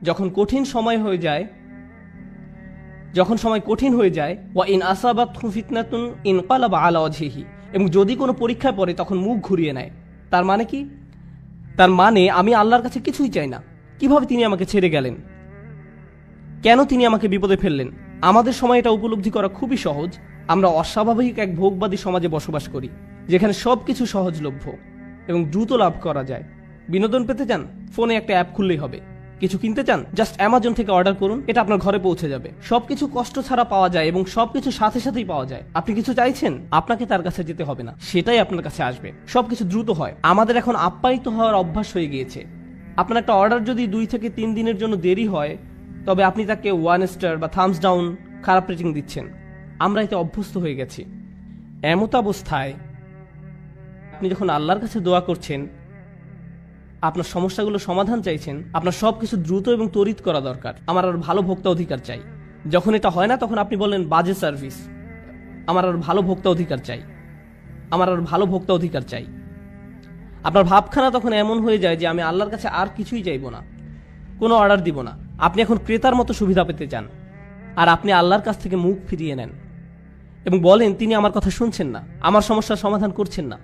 যখন সময় কঠিন হয়ে যায় ওয়া ইন আসাবাতহু ফিতনাতুন ইনকালাবা আলা ওয়াজহিহি, এবং যদি কোনো পরীক্ষায় পড়ে তখন মুখ ঘুরিয়ে নেয়। তার মানে কি? তার মানে আমি আল্লাহর কাছে কিছুই চাই না। কিভাবে তিনি আমাকে ছেড়ে গেলেন? কেন তিনি আমাকে বিপদে ফেললেন? আমাদের সময় এটা উপলব্ধি করা খুবই সহজ। আমরা অস্বাভাবিক এক ভোগবাদী সমাজে বসবাস করি, যেখানে সবকিছু সহজলভ্য এবং দ্রুত লাভ করা যায়। বিনোদন পেতে চান? ফোনে একটা অ্যাপ খুললেই হবে। কিছু কিনতে চান? জাস্ট অ্যামাজন থেকে অর্ডার করুন, এটা আপনার ঘরে পৌঁছে যাবে। সবকিছু কষ্ট ছাড়া পাওয়া যায় এবং সবকিছু সাথে সাথেই পাওয়া যায়। আপনি কিছু চাইছেন, আপনাকে তার কাছে যেতে হবে না, সেটাই আপনার কাছে আসবে। সবকিছু দ্রুত হয়। আমাদের এখন আপ্যায়িত হওয়ার অভ্যাস হয়ে গিয়েছে। আপনার একটা অর্ডার যদি 2 থেকে 3 দিনের জন্য দেরি হয়, তবে আপনি তাকে 1 স্টার বা থামস ডাউন খারাপ রেটিং দিচ্ছেন। আমরা এতে অভ্যস্ত হয়ে গেছি। এমত অবস্থায় আপনি যখন আল্লাহর কাছে দোয়া করছেন, আপনার সমস্যাগুলো সমাধান চাইছেন, আপনার সবকিছু দ্রুত এবং ত্বরিত করা দরকার। আমার আর ভালো ভোক্তা অধিকার চাই। যখন এটা হয় না, তখন আপনি বলেন বাজে সার্ভিস। আমার আর ভালো ভোক্তা অধিকার চাই, আমার আর ভালো ভোক্তা অধিকার চাই। আপনার ভাবখানা তখন এমন হয়ে যায় যে আমি আল্লাহর কাছে আর কিছুই চাইবো না, কোনো অর্ডার দিব না। আপনি এখন ক্রেতার মতো সুবিধা পেতে চান, আর আপনি আল্লাহর কাছ থেকে মুখ ফিরিয়ে নেন এবং বলেন তিনি আমার কথা শুনছেন না, আমার সমস্যার সমাধান করছেন না।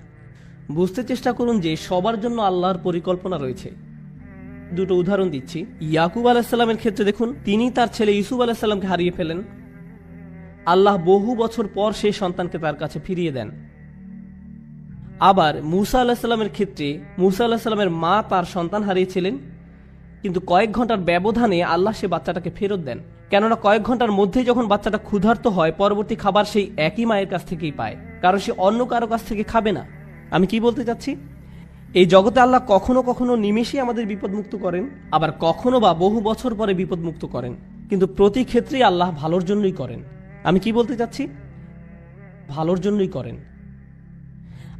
বুঝতে চেষ্টা করুন যে সবার জন্য আল্লাহর পরিকল্পনা রয়েছে। দুটো উদাহরণ দিচ্ছি। ইয়াকুব আলাইসাল্লামের ক্ষেত্রে দেখুন, তিনি তার ছেলে ইউসুফ আলাইসাল্লামকে হারিয়ে ফেলেন। আল্লাহ বহু বছর পর সেই সন্তানকে তার কাছে ফিরিয়ে দেন। আবার মুসা আলাহিসাল্লামের ক্ষেত্রে মুসা আলাহিসাল্লামের মা তার সন্তান হারিয়েছিলেন, কিন্তু কয়েক ঘন্টার ব্যবধানে আল্লাহ সে বাচ্চাটাকে ফেরত দেন। কেননা কয়েক ঘন্টার মধ্যেই যখন বাচ্চাটা ক্ষুধার্ত হয়, পরবর্তী খাবার সেই একই মায়ের কাছ থেকেই পায়, কারণ সে অন্য কারো কাছ থেকে খাবে না। আমি কি বলতে চাচ্ছি? এই জগতে আল্লাহ কখনো কখনো নিমেষেই আমাদের বিপদমুক্ত করেন, আবার কখনো বা বহু বছর পরে বিপদমুক্ত করেন, কিন্তু প্রতি ক্ষেত্রেই আল্লাহ ভালোর জন্যই করেন। আমি কি বলতে চাচ্ছি? ভালোর জন্যই করেন।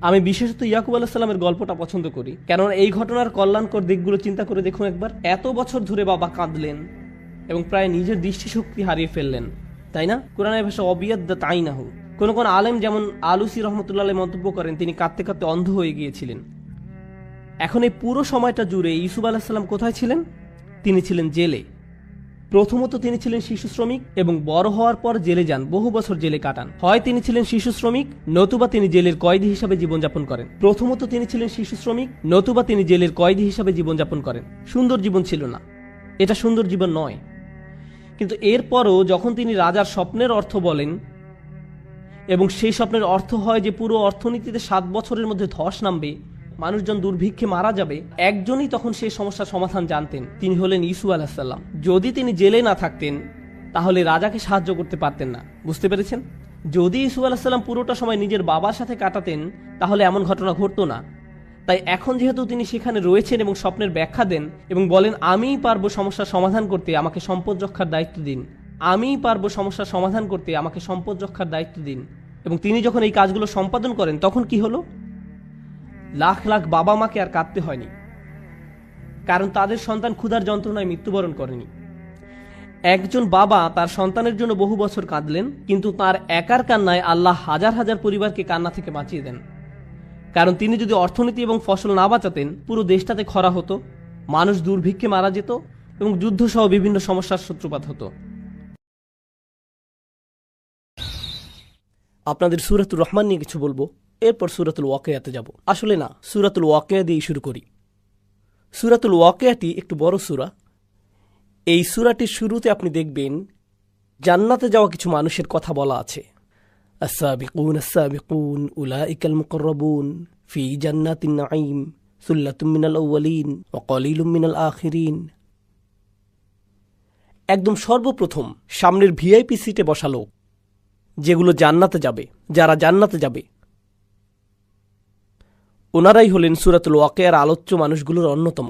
আমি বিশেষত ইয়াকুব আলাইসাল্লামের গল্পটা পছন্দ করি, কেননা এই ঘটনার কল্যাণকর দিকগুলো চিন্তা করে দেখুন একবার। এত বছর ধরে বাবা কাঁদলেন এবং প্রায় নিজের দৃষ্টিশক্তি হারিয়ে ফেললেন, তাই না? কোরআনের ভাষা অবিয়াদ্দা তাই না হোক। কোন আলেম যেমন আলুসি রহমতুল্লাহ মন্তব্য করেন তিনি কাঁদতে কাঁদতে অন্ধ হয়ে গিয়েছিলেন। এখন এই পুরো সময়টা জুড়ে ইউসুফ আলাইসাল্লাম কোথায় ছিলেন? তিনি ছিলেন জেলে। প্রথমত তিনি ছিলেন শিশু শ্রমিক এবং বড় হওয়ার পর জেলে যান, বহু বছর জেলে কাটান। হয় তিনি ছিলেন শিশু শ্রমিক, নতুবা তিনি জেলের কয়েদি হিসাবে জীবনযাপন করেন। প্রথমত তিনি ছিলেন শিশু শ্রমিক, নতুবা তিনি জেলের কয়েদি হিসাবে জীবনযাপন করেন। সুন্দর জীবন ছিল না, এটা সুন্দর জীবন নয়। কিন্তু এরপরও যখন তিনি রাজার স্বপ্নের অর্থ বলেন এবং সেই স্বপ্নের অর্থ হয় যে পুরো অর্থনীতিতে 7 বছরের মধ্যে ধস নামবে, মানুষজন দুর্ভিক্ষে মারা যাবে, একজনই তখন সেই সমস্যার সমাধান জানতেন, তিনি হলেন ইউসুফ আলাইহিসসালাম। যদি তিনি জেলে না থাকতেন তাহলে রাজাকে সাহায্য করতে পারতেন না। বুঝতে পেরেছেন? যদি ইউসুফ আলাইহিসসালাম পুরোটা সময় নিজের বাবার সাথে কাটাতেন তাহলে এমন ঘটনা ঘটতো না। তাই এখন যেহেতু তিনি সেখানে রয়েছেন এবং স্বপ্নের ব্যাখ্যা দেন এবং বলেন আমিই পারবো সমস্যার সমাধান করতে, আমাকে সম্পদ রক্ষার দায়িত্ব দিন, আমিই পারবো সমস্যার সমাধান করতে, আমাকে সম্পদ রক্ষার দায়িত্ব দিন, এবং তিনি যখন এই কাজগুলো সম্পাদন করেন তখন কি হলো? লাখ লাখ বাবা মাকে আর কাঁদতে হয়নি, কারণ তাদের সন্তান ক্ষুধার যন্ত্রণায় মৃত্যুবরণ করেনি। একজন বাবা তার সন্তানের জন্য বহু বছর কাঁদলেন, কিন্তু তার একার কান্নায় আল্লাহ হাজার হাজার পরিবারকে কান্না থেকে বাঁচিয়ে দেন। কারণ তিনি যদি অর্থনীতি এবং ফসল না বাঁচাতেন, পুরো দেশটাতে খরা হতো, মানুষ দুর্ভিক্ষে মারা যেত এবং যুদ্ধ সহ বিভিন্ন সমস্যার সূত্রপাত হতো। আপনাদের সূরাতুর রহমান নিয়ে কিছু বলবো, এরপর সূরাতুল ওয়াকিয়াতে যাব। আসলে না, সূরাতুল ওয়াকিয়া দিয়ে শুরু করি। সূরাতুল ওয়াকিয়াটি একটু বড় সূরা। এই সূরাটির শুরুতে আপনি দেখবেন জান্নাতে যাওয়া কিছু মানুষের কথা বলা আছে। আস-সাবিকুন আস-সাবিকুন উলাইকাল মুকাররাবুন ফি জান্নাতিন নাঈম সুল্লাতুম মিনাল আউয়ালিন ওয়া কলিলুম মিনাল আখিরিন। একদম সর্বপ্রথম সামনের ভিআইপি সিটে বসা লোক, যেগুলো জান্নাতে যাবে, যারা জান্নাতে যাবে, ওনারাই হলেন সূরাতুল ওয়াকিয়ার আলোচ্য মানুষগুলোর অন্যতম।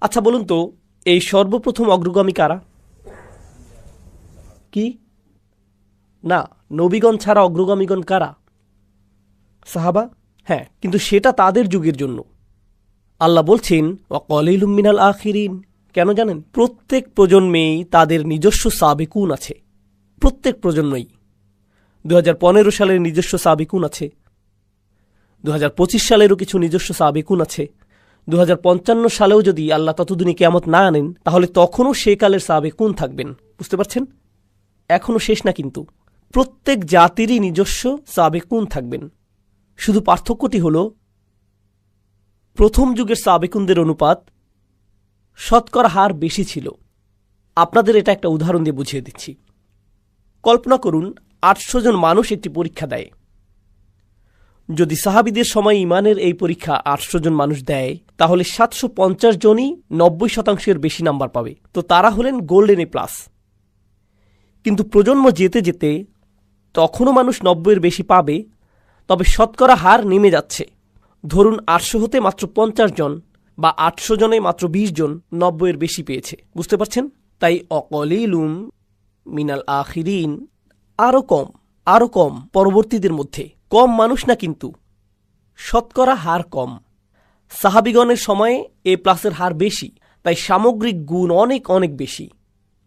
আচ্ছা বলুন তো, এই সর্বপ্রথম অগ্রগামী কারা? কি না, নবীগণ ছাড়া অগ্রগামীগণ কারা? সাহাবা। হ্যাঁ, কিন্তু সেটা তাদের যুগের জন্য। আল্লাহ বলছেন ওয়া কলিলুম মিনাল আখিরিন। কেন জানেন? প্রত্যেক প্রজন্মেই তাদের নিজস্ব সাবিকুন আছে। প্রত্যেক প্রজন্মেই 2015 সালের নিজস্ব সাবিকুন আছে, 2025 সালেরও কিছু নিজস্ব সাবিকুন আছে, 2055 সালেও যদি আল্লাহ ততদিনে কিয়ামত না আনেন, তাহলে তখনও সে কালের সাবেকুন থাকবেন। বুঝতে পারছেন? এখনও শেষ না, কিন্তু প্রত্যেক জাতিরই নিজস্ব সাবেকুন থাকবেন। শুধু পার্থক্যটি হল প্রথম যুগের সাবেকুনদের অনুপাত শতকরা হার বেশি ছিল। আপনাদের এটা একটা উদাহরণ দিয়ে বুঝিয়ে দিচ্ছি। কল্পনা করুন 800 জন মানুষ একটি পরীক্ষা দেয়। যদি সাহাবীদের সময় ইমানের এই পরীক্ষা 800 জন মানুষ দেয়, তাহলে 750 জনই 90% বেশি নাম্বার পাবে। তো তারা হলেন গোল্ডেন এ প্লাস। কিন্তু প্রজন্ম যেতে যেতে তখনও মানুষ 90-এর বেশি পাবে, তবে শতকরা হার নেমে যাচ্ছে। ধরুন 800 হতে মাত্র 50 জন বা 800 জনে মাত্র 20 জন 90-এর বেশি পেয়েছে। বুঝতে পারছেন? তাই অকলিলুম মিনাল আখিরিন, আরও কম পরবর্তীদের মধ্যে। কম মানুষ না, কিন্তু শতকরা হার কম। সাহাবিগণের সময়ে এ প্লাসের হার বেশি, তাই সামগ্রিক গুণ অনেক অনেক বেশি।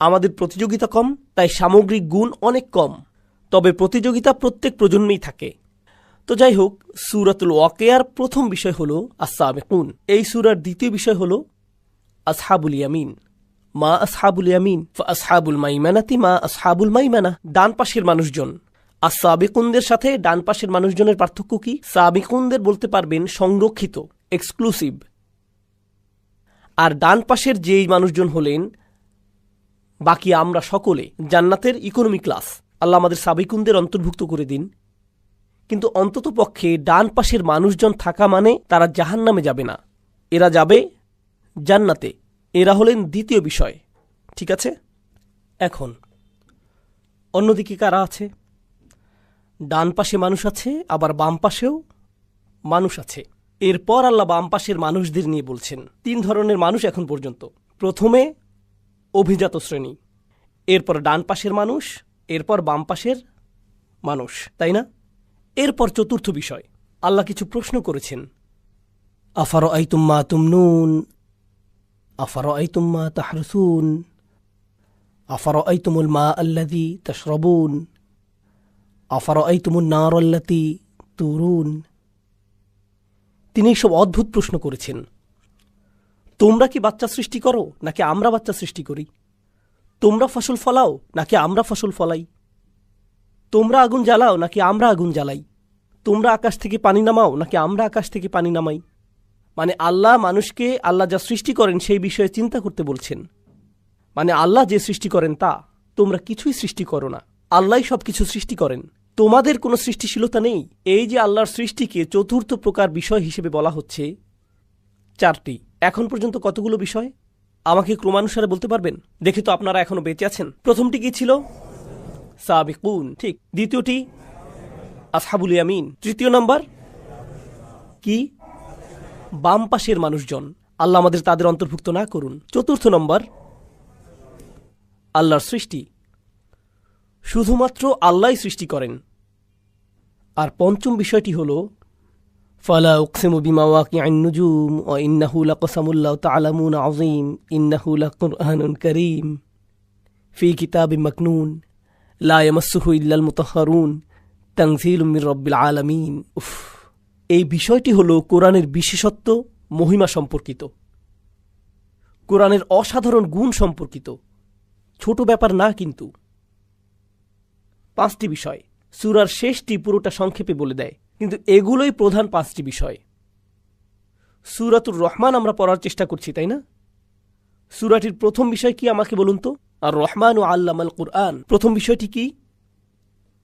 আমাদের প্রতিযোগিতা কম, তাই সামগ্রিক গুণ অনেক কম। তবে প্রতিযোগিতা প্রত্যেক প্রজন্মেই থাকে। তো যাই হোক, সূরাতুল ওয়াকিয়ার প্রথম বিষয় হল আস-সাবিকুন। এই সূরার দ্বিতীয় বিষয় হল আসহাবুল ইয়ামিন। মা আসহাবুল ইয়ামিন ফাসহাবুল মাইমানাতি মা আসহাবুল মাইমানা, ডান পাশের মানুষজন। আর সাবিকুনদের সাথে ডান পাশের মানুষজনের পার্থক্য কি? সাবিকুনদের বলতে পারবেন সংরক্ষিত, এক্সক্লুসিভ। আর ডান পাশের যেই মানুষজন হলেন বাকি আমরা সকলে, জান্নাতের ইকোনমি ক্লাস। আল্লাহ আমাদের সাবিকুনদের অন্তর্ভুক্ত করে দিন। কিন্তু অন্তত পক্ষে ডান পাশের মানুষজন থাকা মানে তারা জাহান্নামে যাবে না, এরা যাবে জান্নাতে। এরা হলেন দ্বিতীয় বিষয়। ঠিক আছে? এখন অন্যদিকে কারা আছে? ডান পাশে মানুষ আছে, আবার বাম পাশেও মানুষ আছে। এরপর আল্লাহ বাম পাশের মানুষদের নিয়ে বলছেন 3 ধরনের মানুষ এখন পর্যন্ত। প্রথমে অভিজাত শ্রেণী, এরপর ডান পাশের মানুষ, এরপর বাম পাশের মানুষ, তাই না? এরপর চতুর্থ বিষয়, আল্লাহ কিছু প্রশ্ন করেছেন। আফারাআইতুম মা তুমনুন, আফারাআইতুম মা তাহরুসুন, আফারাআইতুমুল মা আল্লাযী তাশরাবুন, আফারাআইতুমুন নার আল্লাতী তুরুন। তিনি সব অদ্ভুত প্রশ্ন করেছেন। তোমরা কি বাচ্চা সৃষ্টি করো নাকি আমরা বাচ্চা সৃষ্টি করি? তোমরা ফসল ফলাও নাকি আমরা ফসল ফলাই? তোমরা আগুন জ্বালাও নাকি আমরা আগুন জ্বালাই? তোমরা আকাশ থেকে পানি নামাও নাকি আমরা আকাশ থেকে পানি নামাই? মানে আল্লাহ মানুষকে আল্লাহ যা সৃষ্টি করেন সেই বিষয়ে চিন্তা করতে বলছেন। মানে আল্লাহ যে সৃষ্টি করেন তা, তোমরা কিছুই সৃষ্টি করো না, আল্লাহই সব কিছু সৃষ্টি করেন, তোমাদের কোনো সৃষ্টিশীলতা নেই। এই যে আল্লাহর সৃষ্টিকে চতুর্থ প্রকার বিষয় হিসেবে বলা হচ্ছে 4টি। এখন পর্যন্ত কতগুলো বিষয় আমাকে ক্রমানুসারে বলতে পারবেন? দেখে তো আপনারা এখনো বেঁচে আছেন। প্রথমটি কি ছিল? সাবিকুন, ঠিক। দ্বিতীয়টি আসহাবুল ইয়ামিন। তৃতীয় নম্বর কি? বাম পাশের মানুষজন। আল্লাহ আমাদের তাদের অন্তর্ভুক্ত না করুন। চতুর্থ নম্বর আল্লাহর সৃষ্টি, শুধুমাত্র আল্লাহই সৃষ্টি করেন। আর পঞ্চম বিষয়টি হল ফালা উকসিমু বিমা ওয়াকিআন নুজুম ওয়া ইন্নাহু লাকসামুল লাউ তা'লামুন আযীম ইন্নাহু লাকুরআনুন কারীম ফি কিতাবিম মাকনুন লা ইয়ামাসসুহু ইল্লাল মুতাহহারুন তানযীলুম মির রাব্বিল আলামিন। এই বিষয়টি হল কোরআনের বিশেষত্ব, মহিমা সম্পর্কিত, কোরআনের অসাধারণ গুণ সম্পর্কিত। ছোট ব্যাপার না কিন্তু। 5টি বিষয় সূরার শেষটি পুরোটা সংক্ষেপে বলে দেয়, কিন্তু এগুলোই প্রধান 5টি বিষয়। সূরাতুর রহমান আমরা পড়ার চেষ্টা করছি, তাই না? সূরাটির প্রথম বিষয় কি আমাকে বলুন তো? আর রহমানু আল্লামাল কুরআন। প্রথম বিষয়টি কি?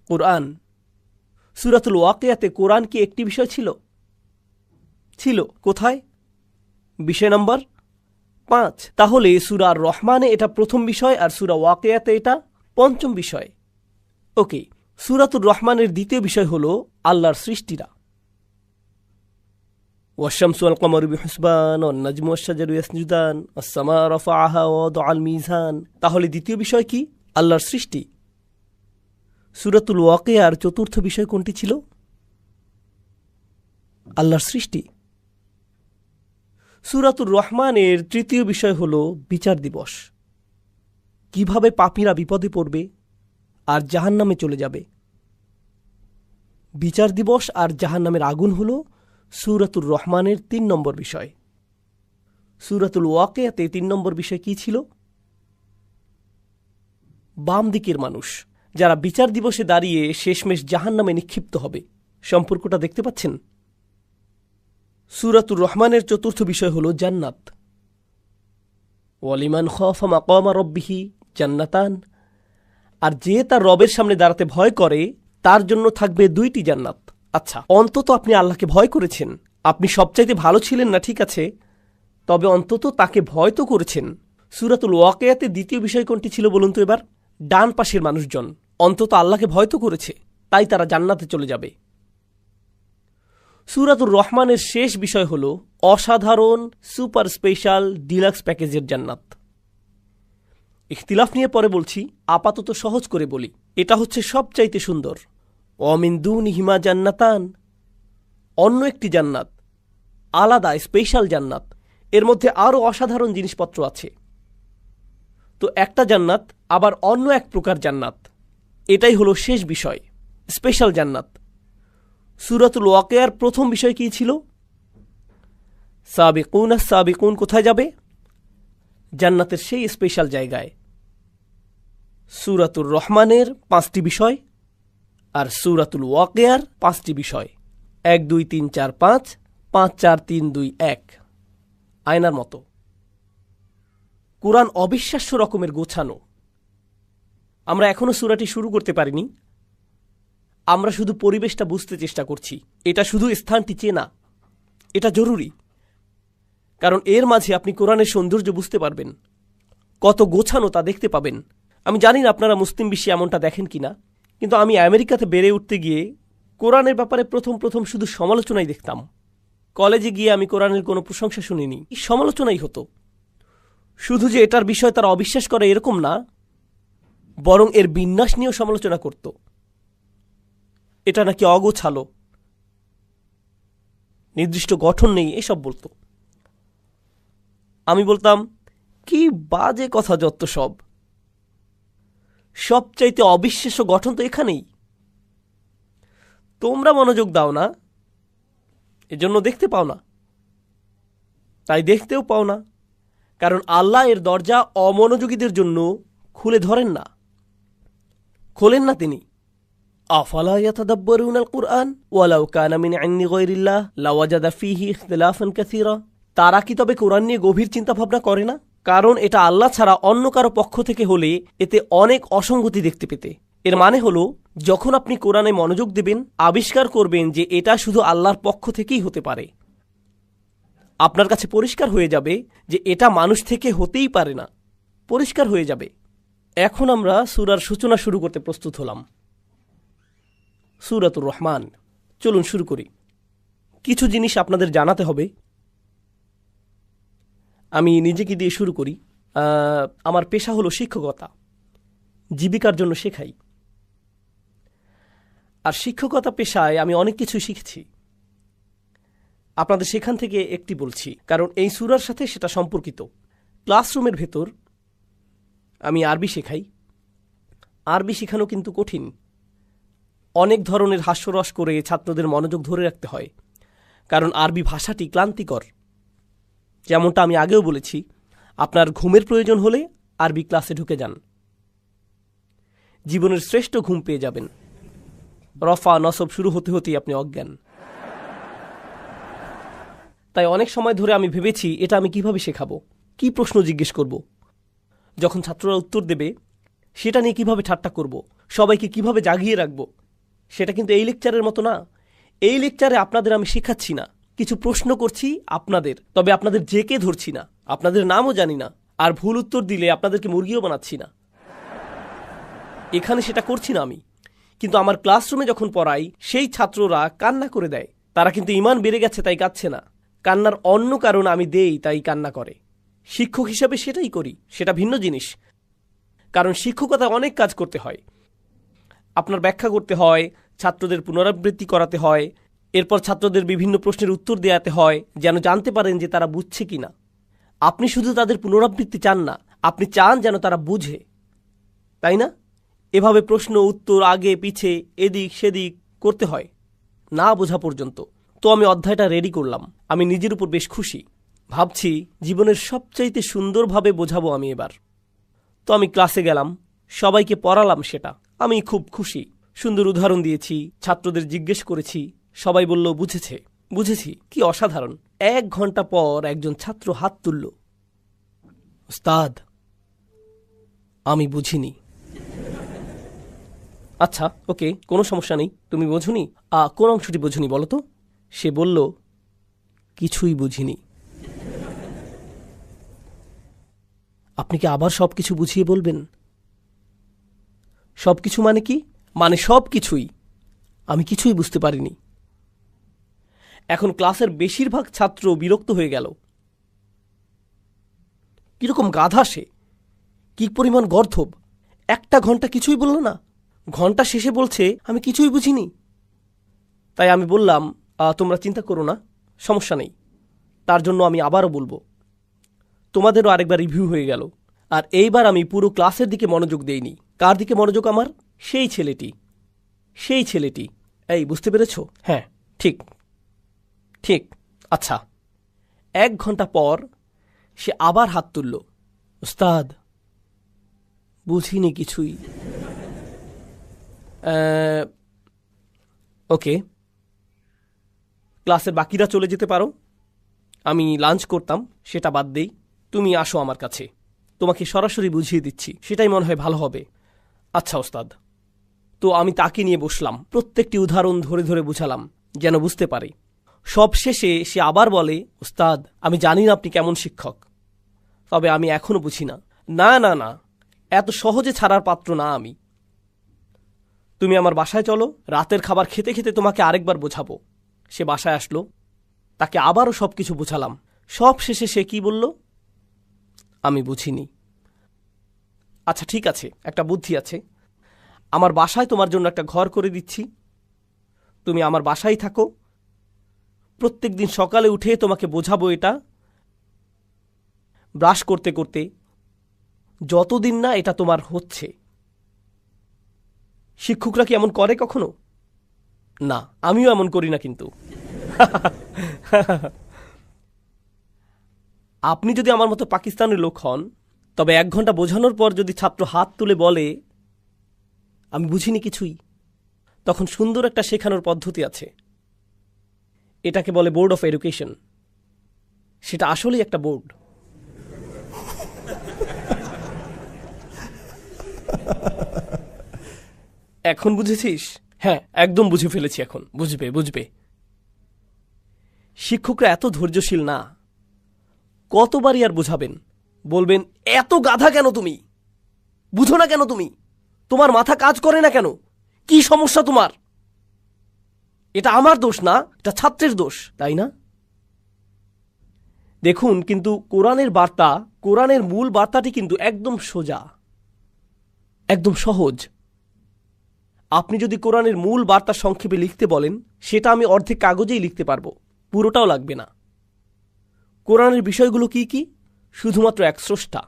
কুরআন। সূরাতুল ওয়াকিয়াতে কোরআন কি একটি বিষয় ছিল? ছিল। কোথায়? বিষয় নম্বর 5। তাহলে সূরা আর রহমানে এটা প্রথম বিষয় আর সূরা ওয়াকিয়াতে এটা পঞ্চম বিষয়। ওকে, সূরাতুর রহমানের দ্বিতীয় বিষয় হল আল্লাহর সৃষ্টিরা। ওয়াশ-শামসু ওয়াল কমারু বিহুসবান ওয়ান নাজমু ওয়াশ-শাজারু ইয়াসজুদান ওয়াস-সামা রাফাআহা ওয়া ওয়াদাআল মিজান। তাহলে দ্বিতীয় বিষয় কি? আল্লাহর সৃষ্টি। সূরাতুল ওয়াকিয়ার চতুর্থ বিষয় কোনটি ছিল? আল্লাহর সৃষ্টি। সূরাতুর রহমানের তৃতীয় বিষয় হল বিচার দিবস, কিভাবে পাপীরা বিপদে পড়বে আর জাহান্নামে চলে যাবে। বিচার দিবস আর জাহান্নামের আগুন হল সূরাতুর রহমানের 3 নম্বর বিষয়। সূরাতুল ওয়াকিয়াতে ৩ নম্বর বিষয় কি ছিল? বাম দিকের মানুষ যারা বিচার দিবসে দাঁড়িয়ে শেষমেশ জাহান্নামে নিক্ষিপ্ত হবে। সম্পর্কটা দেখতে পাচ্ছেন? সূরাতুর রহমানের ৪র্থ বিষয় হল জান্নাত। ওয়ালিমান খাফা মাকামা রাব্বিহি জান্নাতান। আর যে তার রবের সামনে দাঁড়াতে ভয় করে তার জন্য থাকবে 2টি জান্নাত। আচ্ছা, অন্তত আপনি আল্লাহকে ভয় করেছেন। আপনি সবচাইতে ভালো ছিলেন না, ঠিক আছে, তবে অন্তত তাকে ভয় তো করেছেন। সূরাতুল ওয়াকিয়াতে 2য় বিষয় কোনটি ছিল বলুন তো এবার? ডান পাশের মানুষজন অন্তত আল্লাহকে ভয় তো করেছে, তাই তারা জান্নাতে চলে যাবে। সূরাতুর রহমানের শেষ বিষয় হল অসাধারণ সুপার স্পেশাল ডিলাক্স প্যাকেজের জান্নাত। ইখতিলাফ নিয়ে পরে বলছি, আপাতত সহজ করে বলি, এটা হচ্ছে সবচাইতে সুন্দর। ওয়ামিন দুনিহিমা জান্নাতান, অন্য একটি জান্নাত, আলাদা স্পেশাল জান্নাত। এর মধ্যে আরও অসাধারণ জিনিসপত্র আছে। তো একটা জান্নাত আবার অন্য এক প্রকার জান্নাত, এটাই হলো শেষ বিষয়, স্পেশাল জান্নাত। সূরাতুল ওয়াকিয়ার প্রথম বিষয় কি ছিল? সাবিকুন সাবিকুন কোথায় যাবে? জান্নাতের সেই স্পেশাল জায়গায়। সূরাতুর রহমানের 5টি বিষয় আর সূরাতুল ওয়াকিয়ার 5টি বিষয়। 1 2 3 4 5, 5 4 3 2 1, আয়নার মতো। কুরআন অবিশ্বাস্য রকমের গোছানো। আমরা এখনো সূরাটি শুরু করতে পারিনি, আমরা শুধু পরিবেশটা বুঝতে চেষ্টা করছি। এটা শুধু স্থানটি চেনা, এটা জরুরি, কারণ এর মাঝে আপনি কোরআনের সৌন্দর্য বুঝতে পারবেন, কত গোছানো তা দেখতে পাবেন। আমি জানি না আপনারা মুসলিম বিশ্বে এমনটা দেখেন কিনা, কিন্তু আমি আমেরিকাতে বেড়ে উঠতে গিয়ে কোরআনের ব্যাপারে প্রথম শুধু সমালোচনাই দেখতাম। কলেজে গিয়ে আমি কোরআনের কোনো প্রশংসা শুনিনি, সমালোচনাই হতো। শুধু যে এটার বিষয় তারা অবিশ্বাস করে এরকম না, বরং এর বিন্যাস নিয়েও সমালোচনা করত। এটা নাকি অগোছালো, নির্দিষ্ট গঠন নেই, এসব বলতো। আমি বলতাম, কি বাজে কথা যত সব, সবচাইতে অবিশ্বাস্য গঠন তো এখানেই। তোমরা মনোযোগ দাও না, এজন্য দেখতে পাও না, তাই দেখতেও পাও না, কারণ আল্লাহ এর দরজা অমনোযোগীদের জন্য খুলে ধরেন না, খোলেন না তিনি। আফালা ইয়াতাদাব্বারুনাল কুরআন ওয়ালাউ কানা মিন ইনদি গায়রিল্লাহ লাওয়াজাদা ফীহি ইখতিলাফান কাসীরা। তারা কি তবে কোরআন নিয়ে গভীর চিন্তা ভাবনা করে না? কারণ এটা আল্লাহ ছাড়া অন্য কারো পক্ষ থেকে হলে এতে অনেক অসঙ্গতি দেখতে পেতে। এর মানে হলো, যখন আপনি কোরআনে মনোযোগ দেবেন, আবিষ্কার করবেন যে এটা শুধু আল্লাহর পক্ষ থেকেই হতে পারে। আপনার কাছে পরিষ্কার হয়ে যাবে যে এটা মানুষ থেকে হতেই পারে না, পরিষ্কার হয়ে যাবে। এখন আমরা সূরার সূচনা শুরু করতে প্রস্তুত হলাম। সূরাতুর রহমান, চলুন শুরু করি। কিছু জিনিস আপনাদের জানাতে হবে। আমি নিজেকে দিয়ে শুরু করি। আমার পেশা হলো শিক্ষকতা, জীবিকার জন্য শেখাই। আর শিক্ষকতা পেশায় আমি অনেক কিছু শিখেছি। আপনাদের সেখান থেকে একটি বলছি, কারণ এই সূরার সাথে সেটা সম্পর্কিত। ক্লাসরুমের ভেতর আমি আরবি শেখাই। আরবি শেখানো কিন্তু কঠিন। অনেক ধরনের হাস্যরস করে ছাত্রদের মনোযোগ ধরে রাখতে হয়, কারণ আরবি ভাষাটি ক্লান্তিকর। যেমনটা আমি আগেও বলেছি, আপনার ঘুমের প্রয়োজন হলে আরবি ক্লাসে ঢুকে যান, জীবনের শ্রেষ্ঠ ঘুম পেয়ে যাবেন। রফা নসব শুরু হতে হতেই আপনি অজ্ঞান। তাই অনেক সময় ধরে আমি ভেবেছি, এটা আমি কিভাবে শেখাবো, কি প্রশ্ন জিজ্ঞেস করব, যখন ছাত্ররা উত্তর দেবে সেটা নিয়ে কিভাবে ঠাট্টা করব, সবাইকে কিভাবে জাগিয়ে রাখব। সেটা কিন্তু এই লেকচারের মতো না। এই লেকচারে আপনাদের আমি শেখাচ্ছি না, কিছু প্রশ্ন করছি আপনাদের, তবে আপনাদের জেকে ধরছি না, আপনাদের নামও জানি না, আর ভুল উত্তর দিলে আপনাদেরকে মুরগিও বানাচ্ছি না। এখানে সেটা করছি না আমি। কিন্তু আমার ক্লাসরুমে যখন পড়াই, সেই ছাত্ররা কান্না করে দেয়। তারা কিন্তু ঈমান বেড়ে গেছে তাই কাঁদছে না, কান্নার অন্য কারণ আমি দেই তাই কান্না করে। শিক্ষক হিসাবে সেটাই করি, সেটা ভিন্ন জিনিস। কারণ শিক্ষকতা অনেক কাজ করতে হয়। আপনার ব্যাখ্যা করতে হয়, ছাত্রদের পুনরাবৃত্তি করাতে হয়, এরপর ছাত্রদের বিভিন্ন প্রশ্নের উত্তর দেওয়াতে হয়, যেন জানতে পারেন যে তারা বুঝছে কিনা। আপনি শুধু তাদের পুনরাবৃত্তি চান না, আপনি চান যেন তারা বুঝে, তাই না? এভাবে প্রশ্ন উত্তর আগে পিছে এদিক সেদিক করতে হয় না বোঝা পর্যন্ত। তো আমি অধ্যায়টা রেডি করলাম, আমি নিজের উপর বেশ খুশি। ভাবছি জীবনের সবচাইতে সুন্দরভাবে বোঝাবো আমি এবার। তো আমি ক্লাসে গেলাম, সবাইকে পড়ালাম, সেটা আমি খুব খুশি। সুন্দর উদাহরণ দিয়েছি, ছাত্রদের জিজ্ঞেস করেছি, সবাই বলল বুঝেছে। বুঝেছি, কি অসাধারণ। 1 ঘন্টা পর একজন ছাত্র হাত তুলল, উস্তাদ আমি বুঝিনি। আচ্ছা ওকে, কোনো সমস্যা নেই, তুমি বোঝনি? কোন অংশটি বোঝনি বলো তো? সে বলল কিছুই বুঝিনি। আপনি কি আবার সবকিছু বুঝিয়ে বলবেন? সবকিছু মানে কি? মানে সবকিছুই। আমি কিছুই বুঝতে পারিনি। এখন ক্লাসের বেশিরভাগ ছাত্র বিরক্ত হয়ে গেল। কিরকম গাধা সে, কি পরিমাণ গর্ধব! 1 ঘন্টা কিছুই বলল না, ঘন্টা শেষে বলছে আমি কিছুই বুঝিনি। তাই আমি বললাম তোমরা চিন্তা করো না, সমস্যা নেই, তার জন্য আমি আবারও বলবো। তোমাদেরও আরেকবার রিভিউ হয়ে গেল। আর এইবার আমি পুরো ক্লাসের দিকে মনোযোগ দেইনি। কার দিকে মনোযোগ আমার? সেই ছেলেটি। এই বুঝতে পেরেছ? হ্যাঁ, ঠিক ঠিক। আচ্ছা, 1 ঘন্টা পর সে আবার হাত তুলল, উস্তাদ বুঝিনি কিছুই। ওকে, ক্লাসের বাকিরা চলে যেতে পারো, আমি লাঞ্চ করতাম, সেটা বাদ দেই। তুমি আসো আমার কাছে, তোমাকে সরাসরি বুঝিয়ে দিচ্ছি, সেটাই মনে হয় ভালো হবে। আচ্ছা ওস্তাদ। তো আমি তাকে নিয়ে বসলাম, প্রত্যেকটি উদাহরণ ধরে ধরে বুঝালাম যেন বুঝতে পারে। সব শেষে সে আবার বলে, উস্তাদ আমি জানি না আপনি কেমন শিক্ষক, তবে আমি এখনো বুঝি না। না না না, এত সহজে ছাড়ার পাত্র না আমি। তুমি আমার বাসায় চলো, রাতের খাবার খেতে খেতে তোমাকে আরেকবার বোঝাবো। সে বাসায় আসলো, তাকে আবারও সবকিছু বোঝালাম। সব শেষে সে কি বলল? আমি বুঝিনি। আচ্ছা ঠিক আছে, একটা বুদ্ধি আছে, আমার বাসায় তোমার জন্য একটা ঘর করে দিচ্ছি, তুমি আমার বাসায় থাকো, প্রত্যেক দিন সকালে উঠে তোমাকে বোঝাবো এটা, ব্রাশ করতে করতে, যতদিন না এটা তোমার হচ্ছে। শিক্ষকরা কি এমন করে কখনো? না, আমিও এমন করি না। কিন্তু আপনি যদি আমার মতো পাকিস্তানের লোক হন, তবে 1 ঘন্টা বোঝানোর পর যদি ছাত্র হাত তুলে বলে আমি বুঝিনি কিছুই, তখন সুন্দর একটা শেখানোর পদ্ধতি আছে, এটাকে বলে বোর্ড অফ এডুকেশন। সেটা আসলেই একটা বোর্ড। এখন বুঝেছিস? হ্যাঁ, একদম বুঝে ফেলেছি, এখন বুঝবে। শিক্ষকরা এত ধৈর্যশীল না, কতবারই আর বোঝাবেন? বলবেন এত গাধা কেন তুমি, বুঝো না কেন তুমি, তোমার মাথা কাজ করে না কেন, কি সমস্যা তোমার? এটা আমার দোষ না, এটা ছাত্রের দোষ, তাই না? দেখুন, কিন্তু কোরআনের বার্তা, কোরআনের মূল বার্তাটি কিন্তু একদম সোজা, একদম সহজ। আপনি যদি কোরআনের মূল বার্তা সংক্ষেপে লিখতে বলেন, সেটা আমি অর্ধেক কাগজেই লিখতে পারবো, পুরোটাও লাগবে না। কোরআনের বিষয়গুলো কি কি? শুধুমাত্র এক স্রষ্টা,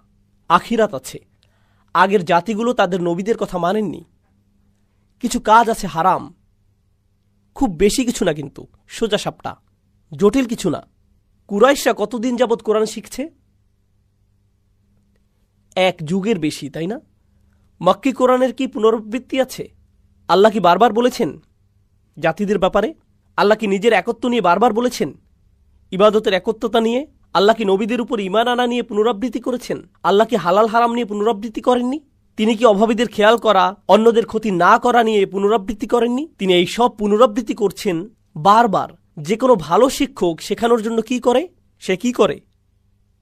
আখিরাত আছে, আগের জাতিগুলো তাদের নবীদের কথা মানেননি, কিছু কাজ আছে হারাম, খুব বেশি কিছু না, কিন্তু সোজা সাপটা, জটিল কিছু না। কুরাইশরা কতদিন যাবৎ কোরআন শিখছে? 1 যুগের বেশি, তাই না? মক্কি কোরআনের কি পুনরাবৃত্তি আছে? আল্লাহ কি বারবার বলেছেন জাতিদের ব্যাপারে? আল্লাহ কি নিজের একত্ব নিয়ে বারবার বলেছেন? ইবাদতের একত্বতা নিয়ে? আল্লাহ কি নবীদের উপর ঈমান আনা নিয়ে পুনরাবৃত্তি করেছেন? আল্লাহ কি হালাল হারাম নিয়ে পুনরাবৃত্তি করেননি? তিনি কি অভাবীদের খেয়াল করা, অন্যদের ক্ষতি না করা নিয়ে পুনরাবৃত্তি করেননি? তিনি এই সব পুনরাবৃত্তি করছেন বারবার। যে কোনো ভালো শিক্ষক শেখানোর জন্য কি করে? সে কি করে?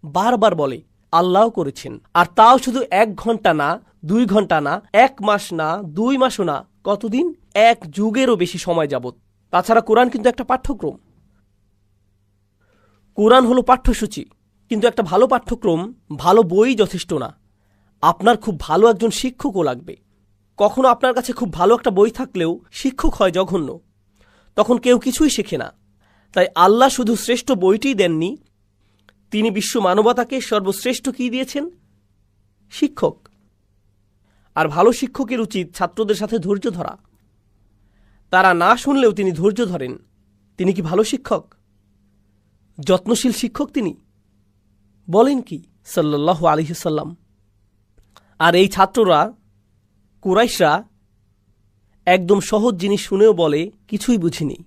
বারবার বলে আল্লাহ করেছেন। আর তাও শুধু 1 ঘন্টা না, 2 ঘন্টা না, 1 মাস না, 2 মাসও না, কতদিন? 1 যুগেরও বেশি সময় যাবত। তাছাড়া কোরআন কিন্তু একটা পাঠ্যক্রম। কোরআন হলো পাঠ্যসূচি, কিন্তু একটা ভালো পাঠ্যক্রম, ভালো বই যথেষ্ট না, আপনার খুব ভালো একজন শিক্ষকও লাগবে। কখনো আপনার কাছে খুব ভালো একটা বই থাকলেও শিক্ষক হয় জঘন্য, তখন কেউ কিছুই শেখে না। তাই আল্লাহ শুধু শ্রেষ্ঠ বইটিই দেননি, তিনি বিশ্ব মানবতাকে সর্বশ্রেষ্ঠ কি দিয়েছেন? শিক্ষক। আর ভালো শিক্ষকের উচিত ছাত্রদের সাথে ধৈর্য ধরা। তারা না শুনলেও তিনি ধৈর্য ধরেন। তিনি কি ভালো শিক্ষক? যত্নশীল শিক্ষক তিনি? বলেন কি সাল্লাল্লাহু আলাইহি সাল্লাম। আর এই ছাত্ররা, কুরাইশরা একদম সহজ জিনিস শুনেও বলে কিছুই বুঝিনি।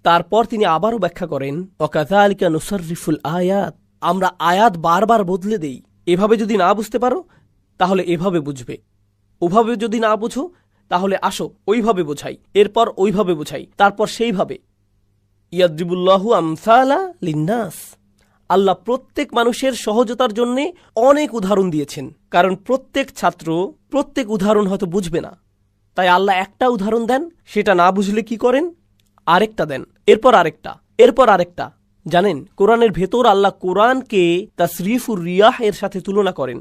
তারপর তিনি আবারও ব্যাখ্যা করেন, ওয়াকাযালিকা নুসাররিফুল আয়াত, আমরা আয়াত বারবার বদলে দেই। এভাবে যদি না বুঝতে পারো তাহলে এভাবে বুঝবে, ওভাবে যদি না বুঝো তাহলে আসো ওইভাবে বোঝাই, এরপর ওইভাবে বোঝাই, তারপর সেইভাবে। ইয়াদরিবুল্লাহু আমসালা লিন্নাস, আল্লাহ প্রত্যেক মানুষের সহজতার জন্যে অনেক উদাহরণ দিয়েছেন, কারণ প্রত্যেক ছাত্র প্রত্যেক উদাহরণ হয়তো বুঝবে না। তাই আল্লাহ একটা উদাহরণ দেন, সেটা না বুঝলে কি করেন, আরেকটা দেন, এরপর আরেকটা, এরপর আরেকটা। জানেন, কোরআনের ভেতর আল্লাহ কোরআনকে তাসরিফুর রিয়াহ এর সাথে তুলনা করেন,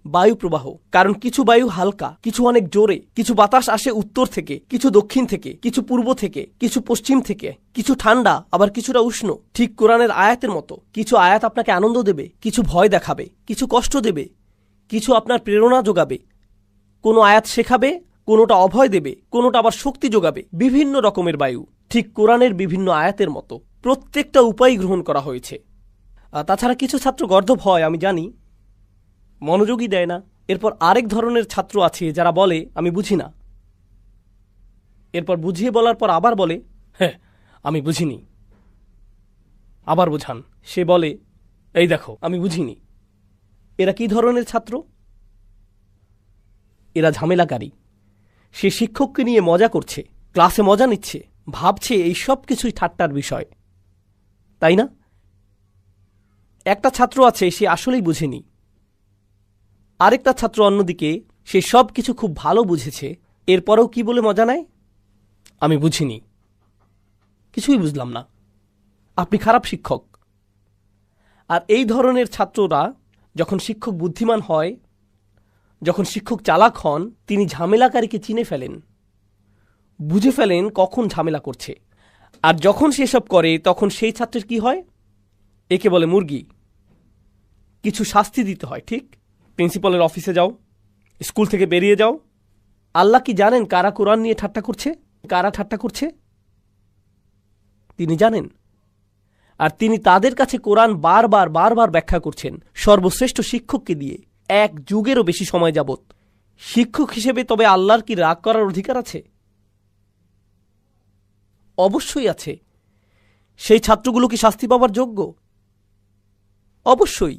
বায়ু প্রবাহ। কারণ কিছু বায়ু হালকা, কিছু অনেক জোরে, কিছু বাতাস আসে উত্তর থেকে, কিছু দক্ষিণ থেকে, কিছু পূর্ব থেকে, কিছু পশ্চিম থেকে, কিছু ঠান্ডা আবার কিছুটা উষ্ণ। ঠিক কোরআনের আয়াতের মতো, কিছু আয়াত আপনাকে আনন্দ দেবে, কিছু ভয় দেখাবে, কিছু কষ্ট দেবে, কিছু আপনার প্রেরণা যোগাবে। কোনো আয়াত শেখাবে, কোনোটা অভয় দেবে, কোনোটা আবার শক্তি যোগাবে। বিভিন্ন রকমের বায়ু ঠিক কোরআনের বিভিন্ন আয়াতের মতো প্রত্যেকটা উপায় গ্রহণ করা হয়েছে। তাছাড়া কিছু ছাত্র গর্দভ হয়, আমি জানি, মনোযোগই দেয় না। এরপর আরেক ধরনের ছাত্র আছে যারা বলে আমি বুঝি না, এরপর বুঝিয়ে বলার পর আবার বলে হ্যাঁ আমি বুঝিনি, আবার বুঝান, সে বলে এই দেখো আমি বুঝিনি। এরা কি ধরনের ছাত্র? এরা ঝামেলাকারী। সে শিক্ষককে নিয়ে মজা করছে, ক্লাসে মজা নিচ্ছে, ভাবছে এই সব কিছুই ঠাট্টার বিষয়, তাই না? একটা ছাত্র আছে সে আসলেই বুঝেনি, আরেকটা ছাত্র অন্যদিকে সে সব কিছু খুব ভালো বুঝেছে, এরপরেও কি বলে মজা নেয়, আমি বুঝিনি, কিছুই বুঝলাম না, আপনি খারাপ শিক্ষক। আর এই ধরনের ছাত্ররা যখন শিক্ষক বুদ্ধিমান হয়, যখন শিক্ষক চালাক হন, তিনি ঝামেলাকারীকে চিনে ফেলেন, বুঝে ফেলেন কখন ঝামেলা করছে। আর যখন সে সব করে তখন সেই ছাত্রের কি হয়, একে বলে মুরগি। কিছু শাস্তি দিতে হয়, ঠিক? প্রিন্সিপালের অফিসে যাও, স্কুল থেকে বেরিয়ে যাও। আল্লাহ কি জানেন কারা কোরআন নিয়ে ঠাট্টা করছে, কারা ঠাট্টা করছে? তিনি জানেন। আর তিনি তাদের কাছে কোরআন বারবার বারবার ব্যাখ্যা করছেন সর্বশ্রেষ্ঠ শিক্ষককে দিয়ে, 1 যুগেরও বেশি সময় যাবত। শিক্ষক হিসেবে তবে আল্লাহর কি রাগ করার অধিকার আছে? অবশ্যই আছে। সেই ছাত্রগুলো কি শাস্তি পাওয়ার যোগ্য? অবশ্যই।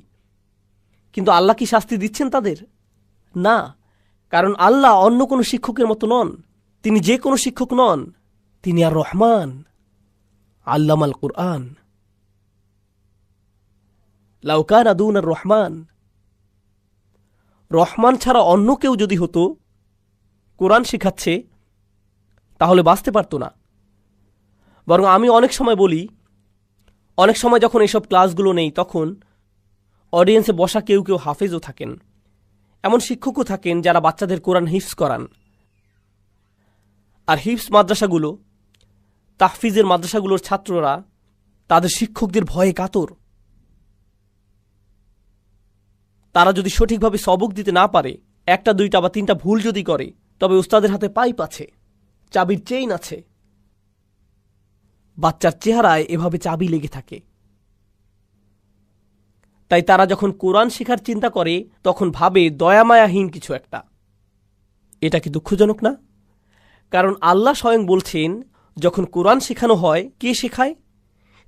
কিন্তু আল্লাহ কি শাস্তি দিচ্ছেন তাদের? না, কারণ আল্লাহ অন্য কোনো শিক্ষকের মতো নন। তিনি যে কোনো শিক্ষক নন, তিনি আর রহমান, আল্লামাল কুরআন। লাউ কানা দুনার রহমান, রহমান ছাড়া অন্য কেউ যদি হতো কোরআন শেখাচ্ছে, তাহলে বাঁচতে পারত না। বরং আমি অনেক সময় বলি, অনেক সময় যখন এসব ক্লাসগুলো নেই তখন অডিয়েন্সে বসা কেউ কেউ হাফেজও থাকেন, এমন শিক্ষকও থাকেন যারা বাচ্চাদের কোরআন হিফজ করান। আর হিফজ মাদ্রাসাগুলো, তাহফিজের মাদ্রাসাগুলোর ছাত্ররা তাদের শিক্ষকদের ভয়ে কাতর। তারা যদি সঠিকভাবে সবক দিতে না পারে, 1টা 2টা বা 3টা ভুল যদি করে, তবে উস্তাদের হাতে পাইপ আছে, চাবির চেইন আছে। বাচ্চার চেহারায় এভাবে চাবি লেগে থাকে। তাই তারা যখন কোরআন শেখার চিন্তা করে তখন ভাবে দয়ামায়াহীন কিছু একটা। এটা কি দুঃখজনক না? কারণ আল্লাহ স্বয়ং বলছেন, যখন কোরআন শেখানো হয়, কে শেখায়?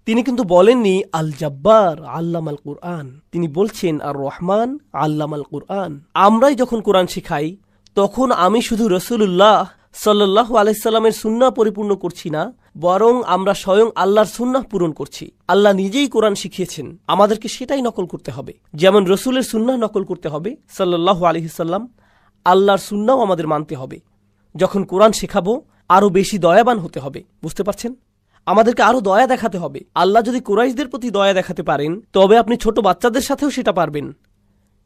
তিনি কিন্তু বলেননি আল জাব্বার আল্লামাল কুরআন, তিনি বলছেন আর রহমান আল্লামাল কুরআন। আমরাই যখন কোরআন শেখাই তখন আমি শুধু রাসূলুল্লাহ সাল্লাল্লাহু আলাইহি সাল্লামের সুন্নাহ পরিপূর্ণ করছি না, বরং আমরা স্বয়ং আল্লাহর সুন্নাহ পূরণ করছি। আল্লাহ নিজেই কোরআন শিখিয়েছেন, আমাদেরকে সেটাই নকল করতে হবে। যেমন রসুলের সুন্নাহ নকল করতে হবে সাল্লাল্লাহু আলাইহি সাল্লাম, আল্লাহর সুন্নাহও আমাদের মানতে হবে। যখন কোরআন শেখাবো আরো বেশি দয়াবান হতে হবে। বুঝতে পারছেন? আমাদেরকে আরো দয়া দেখাতে হবে। আল্লাহ যদি কুরাইশদের প্রতি দয়া দেখাতে পারেন, তবে আপনি ছোট বাচ্চাদের সাথেও সেটা পারবেন।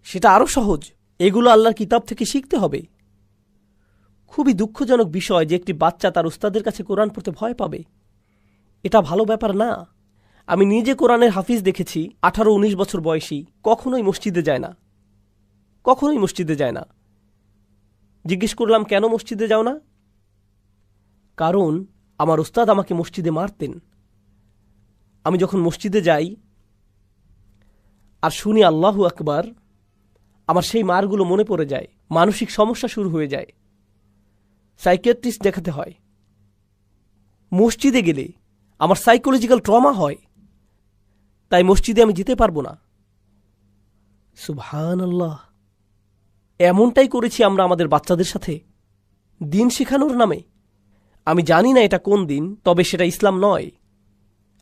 সেটা আরো সহজ। এগুলো আল্লাহর কিতাব থেকে শিখতে হবে। খুবই দুঃখজনক বিষয় যে একটি বাচ্চা তার উস্তাদের কাছে কোরআন পড়তে ভয় পাবে। এটা ভালো ব্যাপার না। আমি নিজে কোরআনের হাফিজ দেখেছি, 18-19 বছর বয়সী, কখনোই মসজিদে যায় না, কখনোই মসজিদে যায় না। জিজ্ঞেস করলাম কেন মসজিদে যাও না? কারণ আমার উস্তাদ আমাকে মসজিদে মারতেন। আমি যখন মসজিদে যাই আর শুনি আল্লাহু আকবার, আমার সেই মারগুলো মনে পড়ে যায়, মানসিক সমস্যা শুরু হয়ে যায়, সাইকিয়াট্রিস্ট দেখাতে হয়। মসজিদে গেলে আমার সাইকোলজিক্যাল ট্রমা হয়, তাই মসজিদে আমি যেতে পারবো না। সুবহানাল্লাহ, এমনটাই করেছি আমরা আমাদের বাচ্চাদের সাথে দিন শেখানোর নামে। আমি জানি না এটা কোন দিন, তবে সেটা ইসলাম নয়।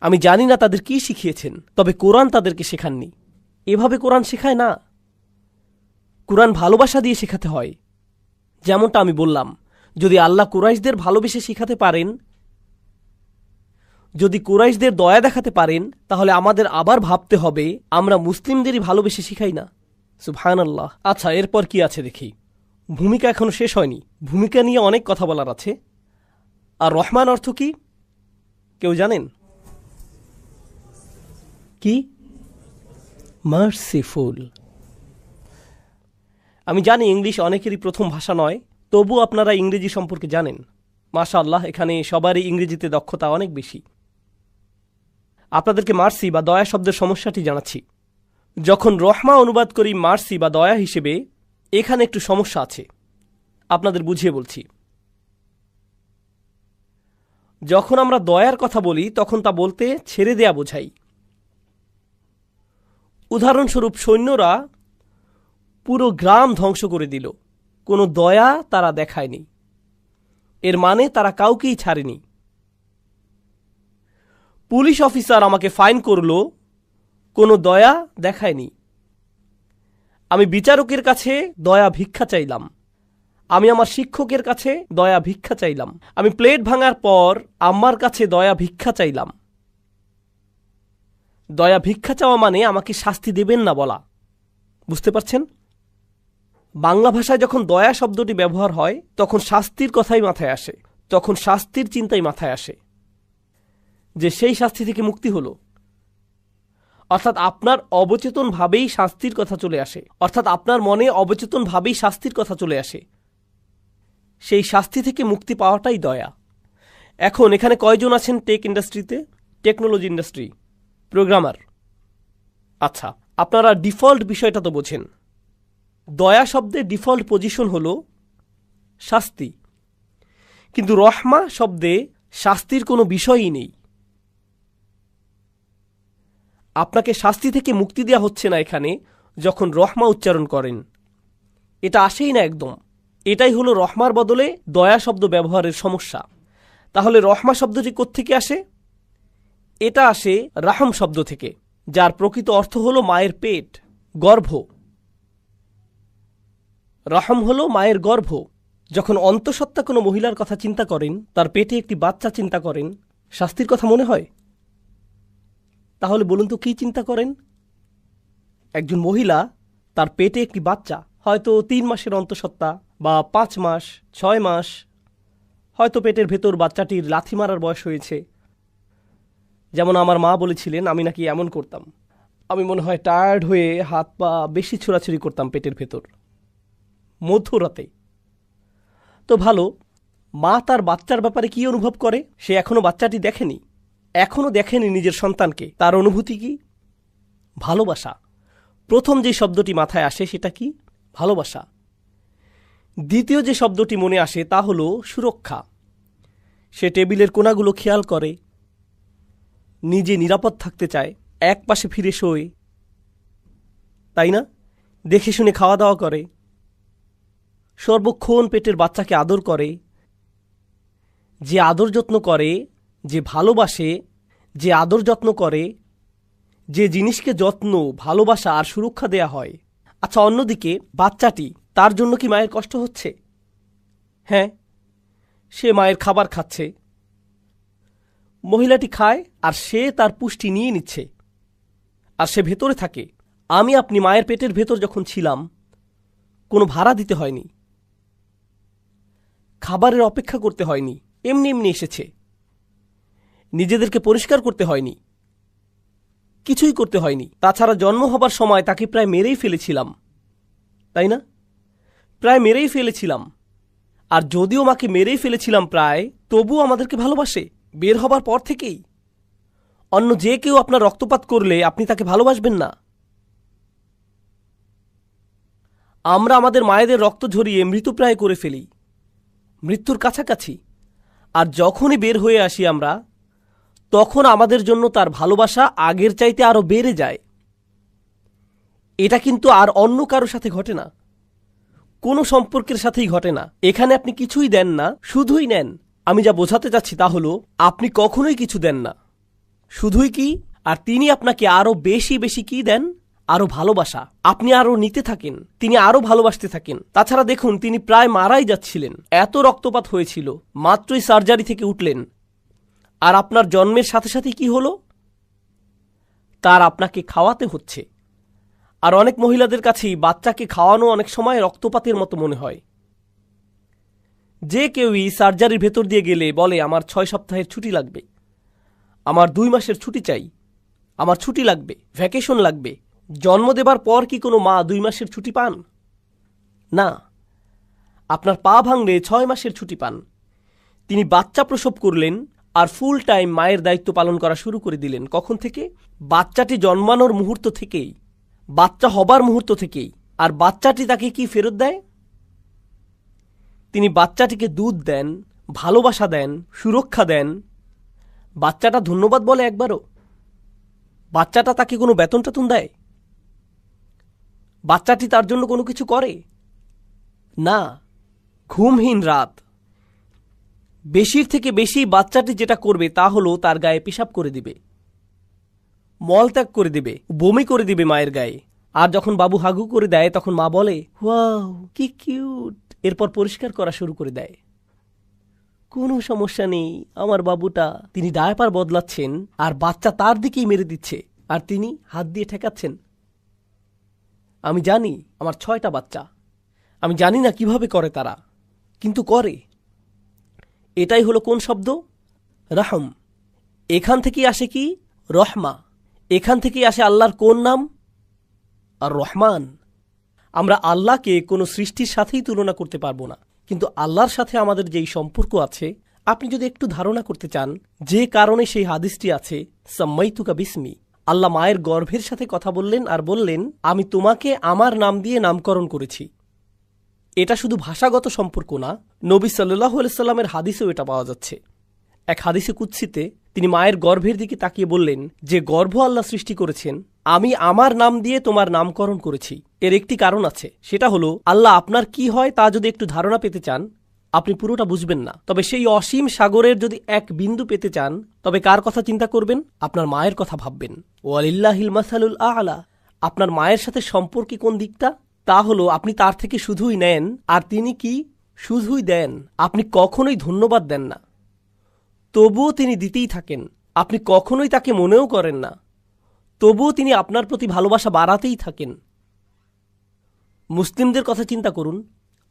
আমি জানি না তাদের কি শিখিয়েছেন, তবে কোরআন তাদেরকে শেখাননি। এভাবে কোরআন শেখায় না। কোরআন ভালোবাসা দিয়ে শেখাতে হয়। যেমনটা আমি বললাম, যদি আল্লাহ কুরাইশদের ভালোবেসে শেখাতে পারেন, যদি কুরাইশদের দয়া দেখাতে পারেন, তাহলে আমাদের আবার ভাবতে হবে আমরা মুসলিমদেরই ভালোবেসে শিখাই না। সুবহানাল্লাহ। আচ্ছা, এরপর কি আছে দেখি। ভূমিকা এখনো শেষ হয়নি, ভূমিকা নিয়ে অনেক কথা বলার আছে। আর রহমান অর্থ কি কেউ জানেন? কি? মার্সিফুল। আমি জানি ইংলিশ অনেকেরই প্রথম ভাষা নয়, তবু আপনারা ইংরেজি সম্পর্কে জানেন। মাশাআল্লাহ, এখানে সবারই ইংরেজিতে দক্ষতা অনেক বেশি। আপনাদেরকে মার্সি বা দয়া শব্দের সমস্যাটি জানাচ্ছি। যখন রহমা অনুবাদ করি মার্সি বা দয়া হিসেবে, এখানে একটু সমস্যা আছে, আপনাদের বুঝিয়ে বলছি। যখন আমরা দয়ার কথা বলি তখন তা বলতে ছেড়ে দেয়া বোঝাই। উদাহরণস্বরূপ, সৈন্যরা পুরো গ্রাম ধ্বংস করে দিল, কোনো দয়া তারা দেখায়নি, এর মানে তারা কাউকেই ছাড়েনি। পুলিশ অফিসার আমাকে ফাইন করল, কোনো দয়া দেখায়নি। আমি বিচারকের কাছে দয়া ভিক্ষা চাইলাম, আমি আমার শিক্ষকের কাছে দয়া ভিক্ষা চাইলাম, আমি প্লেট ভাঙার পর আম্মার কাছে দয়া ভিক্ষা চাইলাম। দয়া ভিক্ষা চাওয়া মানে আমাকে শাস্তি দেবেন না বলা। বুঝতে পারছেন? বাংলা ভাষায় যখন দয়া শব্দটি ব্যবহার হয় তখন শাস্তির কথাই মাথায় আসে, তখন শাস্তির চিন্তাই মাথায় আসে, যে সেই শাস্তি থেকে মুক্তি হলো। অর্থাৎ আপনার অবচেতনভাবেই শাস্তির কথা চলে আসে, অর্থাৎ আপনার মনে অবচেতনভাবেই শাস্তির কথা চলে আসে। সেই শাস্তি থেকে মুক্তি পাওয়াটাই দয়া। এখন এখানে কয়জন আছেন টেক ইন্ডাস্ট্রিতে, টেকনোলজি ইন্ডাস্ট্রি, প্রোগ্রামার? আচ্ছা, আপনারা ডিফল্ট বিষয়টা তো বোঝেন। দয়া শব্দের ডিফল্ট পজিশন হলো শাস্তি, কিন্তু রহমা শব্দে শাস্তির কোনো বিষয়ই নেই। আপনাকে শাস্তি থেকে মুক্তি দেওয়া হচ্ছে না এখানে যখন রহমা উচ্চারণ করেন, এটা আসেই না একদম। এটাই হলো রহমার বদলে দয়া শব্দ ব্যবহারের সমস্যা। তাহলে রহমা শব্দটি কোত্থেকে আসে? এটা আসে রাহম শব্দ থেকে, যার প্রকৃত অর্থ হলো মায়ের পেট, গর্ভ। রহম হলো মায়ের গর্ভ। যখন অন্তঃসত্ত্বা কোনো মহিলার কথা চিন্তা করেন, তার পেটে একটি বাচ্চা চিন্তা করেন, শাস্তির কথা মনে হয়? তাহলে বলুন তো কি চিন্তা করেন? একজন মহিলা, তার পেটে একটি বাচ্চা, হয়তো 3 মাসের অন্তঃসত্ত্বা বা 5 মাস, 6 মাস, হয়তো পেটের ভেতর বাচ্চাটির লাথি মারার বয়স হয়েছে। যেমন আমার মা বলেছিলেন আমি নাকি এমন করতাম, আমি মনে হয় টায়ার্ড হয়ে হাত পা বেশি ছোড়াছুড়ি করতাম পেটের ভেতর মধ্যরাতে। তো ভালো, মা তার বাচ্চার ব্যাপারে কি অনুভব করে? সে এখনো বাচ্চাটি দেখেনি, এখনো দেখেনি নিজের সন্তানকে। তার অনুভূতি কি? ভালোবাসা। প্রথম যে শব্দটি মাথায় আসে সেটা কি? ভালোবাসা। দ্বিতীয় যে শব্দটি মনে আসে তা হলো সুরক্ষা। সে টেবিলের কোণাগুলো খেয়াল করে, নিজে নিরাপদ থাকতে চায়, এক পাশে ফিরে শোয়, তাই না? দেখে শুনে খাওয়া দাওয়া করে, সর্বক্ষণ পেটের বাচ্চাকে আদর করে। যে আদর যত্ন করে, যে ভালোবাসে, যে আদর যত্ন করে, যে জিনিসকে যত্ন, ভালোবাসা আর সুরক্ষা দেয়া হয়। আচ্ছা, অন্যদিকে বাচ্চাটি, তার জন্য কি মায়ের কষ্ট হচ্ছে? হ্যাঁ, সে মায়ের খাবার খাচ্ছে, মহিলাটি খায় আর সে তার পুষ্টি নিয়ে নিচ্ছে, আর সে ভেতরে থাকে। আমি আপনি মায়ের পেটের ভেতর যখন ছিলাম, কোনো ভাড়া দিতে হয়নি, খাবারের অপেক্ষা করতে হয়নি, এমনি এমনি এসেছে। নিজেদেরকে পরিষ্কার করতে হয়নি, কিছুই করতে হয়নি। তাছাড়া জন্ম হবার সময় তাকে প্রায় মেরেই ফেলেছিলাম, তাই না? প্রায় মেরেই ফেলেছিলাম। আর যদিও মাকে মেরেই ফেলেছিলাম প্রায়, তবুও আমাদেরকে ভালোবাসে বের হবার পর থেকেই। অন্য যে কেউ আপনার রক্তপাত করলে আপনি তাকে ভালোবাসবেন না, আমরা আমাদের মায়েদের রক্ত ঝরিয়ে মৃতপ্রায় করে ফেলি, মৃত্যুর কাছাকাছি। আর যখনই বের হয়ে আসি আমরা, তখন আমাদের জন্য তার ভালোবাসা আগের চাইতে আরও বেড়ে যায়। এটা কিন্তু আর অন্য কারো সাথে ঘটে না, কোনো সম্পর্কের সাথেই ঘটে না। এখানে আপনি কিছুই দেন না, শুধুই নেন। আমি যা বোঝাতে চাচ্ছি তা হলো, আপনি কখনোই কিছু দেন না, শুধুই কি, আর তিনি আপনাকে আরো বেশি বেশি কি দেন, আরো ভালোবাসা। আপনি আরো নিতে থাকেন, তিনি আরো ভালোবাসতে থাকেন। তাছাড়া দেখুন, তিনি প্রায় মারাই যাচ্ছিলেন, এত রক্তপাত হয়েছিল, মাত্রই সার্জারি থেকে উঠলেন। আর আপনার জন্মের সাথে সাথে কি হলো, তার আপনাকে খাওয়াতে হচ্ছে। আর অনেক মহিলাদের কাছেই বাচ্চাকে খাওয়ানো অনেক সময় রক্তপাতের মতো মনে হয়। যে কেউই সার্জারির ভেতর দিয়ে গেলে বলে, আমার 6 সপ্তাহের ছুটি লাগবে, আমার 2 মাসের ছুটি চাই, আমার ছুটি লাগবে, ভ্যাকেশন লাগবে। জন্ম দেবার পর কি কোনো মা 2 মাসের ছুটি পান? না। আপনার পা ভাঙলে 6 মাসের ছুটি পান। তিনি বাচ্চা প্রসব করলেন আর ফুল টাইম মায়ের দায়িত্ব পালন করা শুরু করে দিলেন। কখন থেকে? বাচ্চাটি জন্মানোর মুহূর্ত থেকেই, বাচ্চা হবার মুহূর্ত থেকেই। আর বাচ্চাটি তাকে কি ফেরত দেয়? তিনি বাচ্চাটিকে দুধ দেন, ভালোবাসা দেন, সুরক্ষা দেন। বাচ্চাটা ধন্যবাদ বলে একবারও? বাচ্চাটা তাকে কোনো বেতন টেতন দেয়? বাচ্চাটি তার জন্য কোনো কিছু করে না। ঘুমহীন রাত। বেশির থেকে বেশি বাচ্চাটি যেটা করবে তা হলো তার গায়ে পেশাব করে দিবে, মলত্যাগ করে দিবে, বমি করে দিবে মায়ের গায়ে। আর যখন বাবু হাগু করে দেয় তখন মা বলে, ওয়াও কি কিউট, এরপর পরিষ্কার করা শুরু করে দেয়। কোনো সমস্যা নেই, আমার বাবুটা। তিনি ডায়াপার বদলাচ্ছেন আর বাচ্চা তার দিকেই মেরে দিচ্ছে, আর তিনি হাত দিয়ে ঠেকাচ্ছেন। আমি জানি আমার 6টা বাচ্চা, আমি জানি না কিভাবে করে তারা, কিন্তু করে। এটাই হলো কোন শব্দ? রহম। এখান থেকেই আসে কি? রহমা। এখান থেকেই আসে আল্লাহর কোন নাম? আর রহমান। আমরা আল্লাহকে কোনো সৃষ্টির সাথেই তুলনা করতে পারবো না, কিন্তু আল্লাহর সাথে আমাদের যেই সম্পর্ক আছে, আপনি যদি একটু ধারণা করতে চান, যে কারণে সেই হাদিসটি আছে, সাম্মাইতুকা বিসমি, আল্লাহ মায়ের গর্ভের সাথে কথা বললেন আর বললেন, আমি তোমাকে আমার নাম দিয়ে নামকরণ করেছি। এটা শুধু ভাষাগত সম্পর্ক না, নবী সাল্লাল্লাহু আলাইহি সাল্লামের হাদিসেও এটা পাওয়া যাচ্ছে। এক হাদিসে কুদসিতে তিনি মায়ের গর্ভের দিকে তাকিয়ে বললেন, যে গর্ভ আল্লাহ সৃষ্টি করেছেন, আমি আমার নাম দিয়ে তোমার নামকরণ করেছি। এর একটি কারণ আছে, সেটা হলো আল্লাহ আপনার কি হয় তা যদি একটু ধারণা পেতে চান, আপনি পুরোটা বুঝবেন না। তবে সেই অসীম সাগরের যদি এক বিন্দু পেতে চান, তবে কার কথা চিন্তা করবেন? আপনার মায়ের কথা ভাববেন। ওয়ালিল্লাহিল মাসালুল আ'লা। আপনার মায়ের সাথে সম্পর্কে কোন দিকটা? তা হলো আপনি তার থেকে শুধুই নেন, আর তিনি কি? শুধুই দেন। আপনি কখনোই ধন্যবাদ দেন না, তবুও তিনি দিতেই থাকেন। আপনি কখনোই তাকে মনেও করেন না, তবুও তিনি আপনার প্রতি ভালোবাসা বাড়াতেই থাকেন। মুসলিমদের কথা চিন্তা করুন।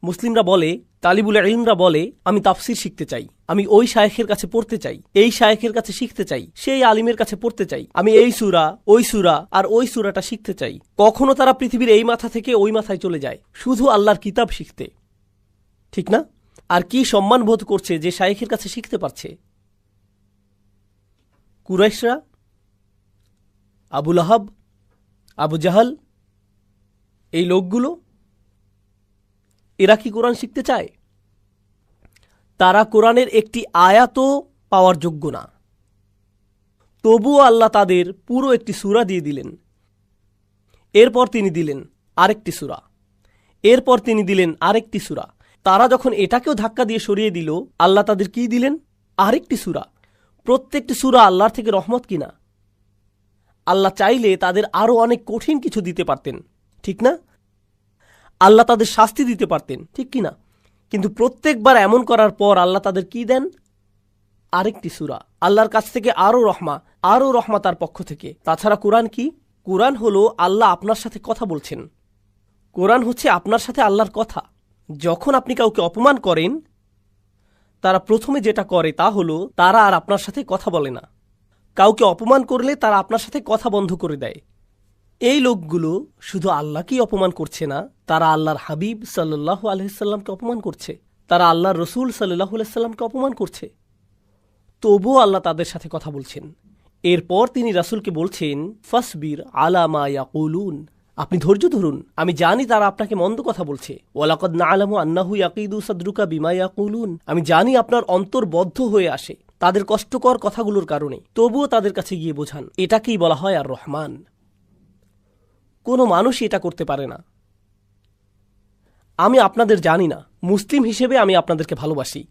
মুসলিমরা বলে, তালিবুল ইলমরা বলে, আমি তাফসির শিখতে চাই, আমি ওই শায়েখের কাছে পড়তে চাই, এই শায়েখের কাছে শিখতে চাই, সেই আলিমের কাছে পড়তে চাই, আমি এই সূরা, ওই সূরা আর ওই সূরাটা শিখতে চাই। কখনো তারা পৃথিবীর এই মাথা থেকে ওই মাথায় চলে যায় শুধু আল্লাহর কিতাব শিখতে, ঠিক না? আর কি সম্মান বোধ করছে যে শায়েখের কাছে শিখতে পারছে। কুরাইশরা, আবু লাহাব, আবু জাহাল, এই লোকগুলো, এরা কি কোরআন শিখতে চায়? তারা কোরআনের একটি আয়াতও পাওয়ার যোগ্য না, তবুও আল্লাহ তাদের পুরো একটি সূরা দিয়ে দিলেন। এরপর তিনি দিলেন আরেকটি সূরা, এরপর তিনি দিলেন আরেকটি সূরা। তারা যখন এটাকেও ধাক্কা দিয়ে সরিয়ে দিল, আল্লাহ তাদের কি দিলেন? আরেকটি সূরা। প্রত্যেকটি সূরা আল্লাহর থেকে রহমত কিনা? আল্লাহ চাইলে তাদের আরো অনেক কঠিন কিছু দিতে পারতেন, ঠিক না? আল্লাহ তাদের শাস্তি দিতে পারতেন, ঠিক কিনা? কিন্তু প্রত্যেকবার এমন করার পর আল্লাহ তাদের কি দেন? আরেকটি সূরা। আল্লাহর কাছ থেকে আরো রহমা তার পক্ষ থেকে। তাছাড়া কোরআন কি? কোরআন হলো আল্লাহ আপনার সাথে কথা বলছেন। কোরআন হচ্ছে আপনার সাথে আল্লাহর কথা। যখন আপনি কাউকে অপমান করেন, তারা প্রথমে যেটা করে তা হলো তারা আর আপনার সাথে কথা বলে না। কাউকে অপমান করলে তারা আপনার সাথে কথা বন্ধ করে দেয়। এই লোকগুলো শুধু আল্লাহকেই অপমান করছে না, তারা আল্লাহর হাবিব সাল্লাল্লাহু আলাইহি সাল্লামকে অপমান করছে, তারা আল্লাহর রসুল সাল্লাল্লাহু আলাইহি সাল্লামকে অপমান করছে। তবুও আল্লাহ তাদের সাথে কথা বলছেন। এরপর তিনি রাসূলকে বলছেন, ফাসবির আলা মা ইয়াকুলুন, আপনি ধৈর্য ধরুন, আমি জানি তারা আপনাকে মন্দ কথা বলছে। ওয়ালাকাদ না'লামু আন্নাহু ইয়াকিদু সাদরুকা বিমা ইয়াকুলুন, আমি জানি আপনার অন্তর বদ্ধ হয়ে আসে তাদের কষ্টকর কথাগুলোর কারণে, তবুও তাদের কাছে গিয়ে বোঝান। এটাকেই বলা হয় আর রহমান। কোনো মানুষই এটা করতে পারে না। আমি আপনাদের জানি না, মুসলিম হিসেবে আমি আপনাদেরকে ভালোবাসি,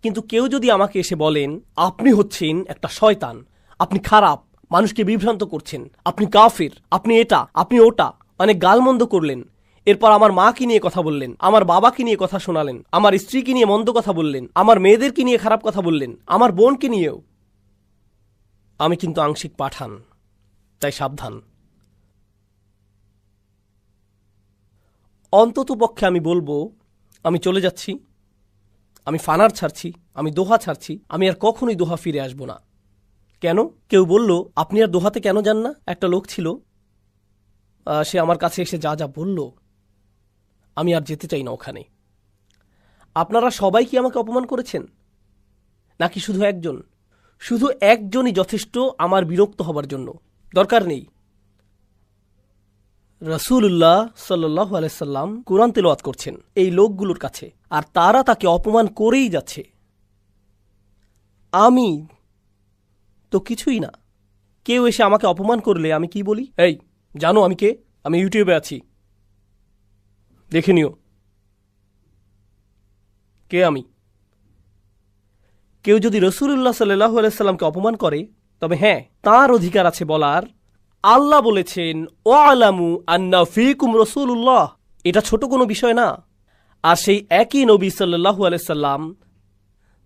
কিন্তু কেউ যদি আমাকে এসে বলেন আপনি হচ্ছেন একটা শয়তান, আপনি খারাপ, মানুষকে বিভ্রান্ত করছেন, আপনি কাফির, আপনি এটা, আপনি ওটা, মানে গালমন্দ করলেন, এরপর আমার মাকে নিয়ে কথা বললেন, আমার বাবাকে নিয়ে কথা শোনালেন, আমার স্ত্রীকে নিয়ে মন্দ কথা বললেন, আমার মেয়েদেরকে নিয়ে খারাপ কথা বললেন, আমার বোনকে নিয়েও, আমি কিন্তু আংশিক পাঠান, তাই সাবধান। অন্তত পক্ষে আমি বলবো আমি চলে যাচ্ছি, আমি ফানার ছাড়ছি, আমি দোহা ছাড়ছি, আমি আর কখনোই দোহা ফিরে আসব না। কেন? কেউ বলল আপনি আর দোহাতে কেন যান না? একটা লোক ছিল, সে আমার কাছে এসে যা যা বলল, আমি আর যেতে চাই না ওখানে। আপনারা সবাই কি আমাকে অপমান করেছেন, নাকি শুধু একজন? শুধু একজনই যথেষ্ট আমার বিরক্ত হবার জন্য, দরকার নেই। রাসূলুল্লাহ সাল্লাল্লাহু আলাইহি সাল্লাম কুরআন তেলাওয়াত করছেন এই লোকগুলোর কাছে, আর তারা তাকে অপমান করেই যাচ্ছে। আমি তো কিছুই না। কেউ এসে আমাকে অপমান করলে আমি কি বলি? এই জানো আমি কে? আমি ইউটিউবে আছি, দেখে নিও কে আমি। কেউ যদি রাসূলুল্লাহ সাল্লাল্লাহু আলাইহি সাল্লামকে অপমান করে, তবে হ্যাঁ, তার অধিকার আছে বলার আল্লাহ বলেছেন ওয়ালামু আন্না ফীকুম রাসূলুল্লাহ। এটা ছোট কোনো বিষয় না। আর সেই একই নবী সাল্লাল্লাহু আলাইহি সাল্লাম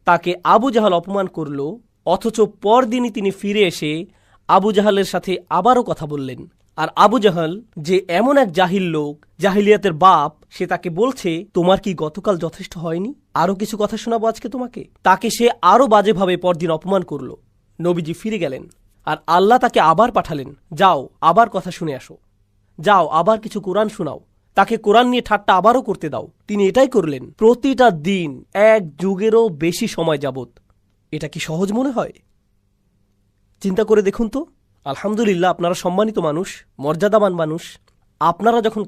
তাকে আবু জাহাল অপমান করল, অথচ পরদিনই তিনি ফিরে এসে আবু জাহালের সাথে আবারও কথা বললেন। আর আবু জাহাল যে এমন এক জাহিল লোক, জাহিলিয়াতের বাপ, সে তাকে বলছে তোমার কি গতকাল যথেষ্ট হয়নি, আরো কিছু কথা শোনাবো আজকে তোমাকে। তাকে সে আরো বাজেভাবে পরদিন অপমান করল। নবীজি ফিরে গেলেন, আর আল্লাহ তাকে আবার পাঠালেন, যাও আবার কথা শুনে আসো, যাও আবার কিছু কোরআন শোনাও, তাকে কোরআন নিয়ে ঠাট্টা আবারও করতে দাও। তিনি এটাই করলেন প্রতিটা দিন, এক যুগেরও বেশি সময় যাবত। এটা কি সহজ মনে হয়? চিন্তা করে দেখুন তো। আলহামদুলিল্লাহ, আপনারা সম্মানিত মানুষ, মর্যাদাবান মানুষ। আপনারা যখন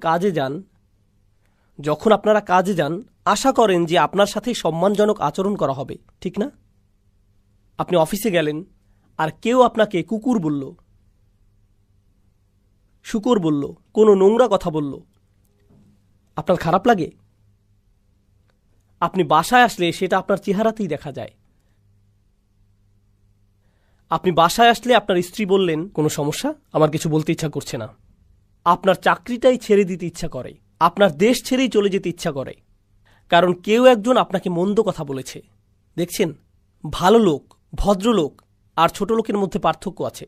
কাজে যান, আশা করেন যে আপনার সাথে সম্মানজনক আচরণ করা হবে, ঠিক না? আপনি অফিসে গেলেন, আর কেউ আপনাকে কুকুর বলল, শুকর বলল, কোনো নোংরা কথা বলল, আপনার খারাপ লাগে? আপনি বাসায় আসলে সেটা আপনার চেহারাতেই দেখা যায়। আপনি বাসায় আসলে আপনার স্ত্রী বললেন কোনো সমস্যা, আমার কিছু বলতে ইচ্ছা করছে না। আপনার চাকরিটাই ছেড়ে দিতে ইচ্ছা করে, আপনার দেশ ছেড়েই চলে যেতে ইচ্ছা করে, কারণ কেউ একজন আপনাকে মন্দ কথা বলেছে। দেখছেন, ভালো লোক, ভদ্রলোক আর ছোট লোকের মধ্যে পার্থক্য আছে।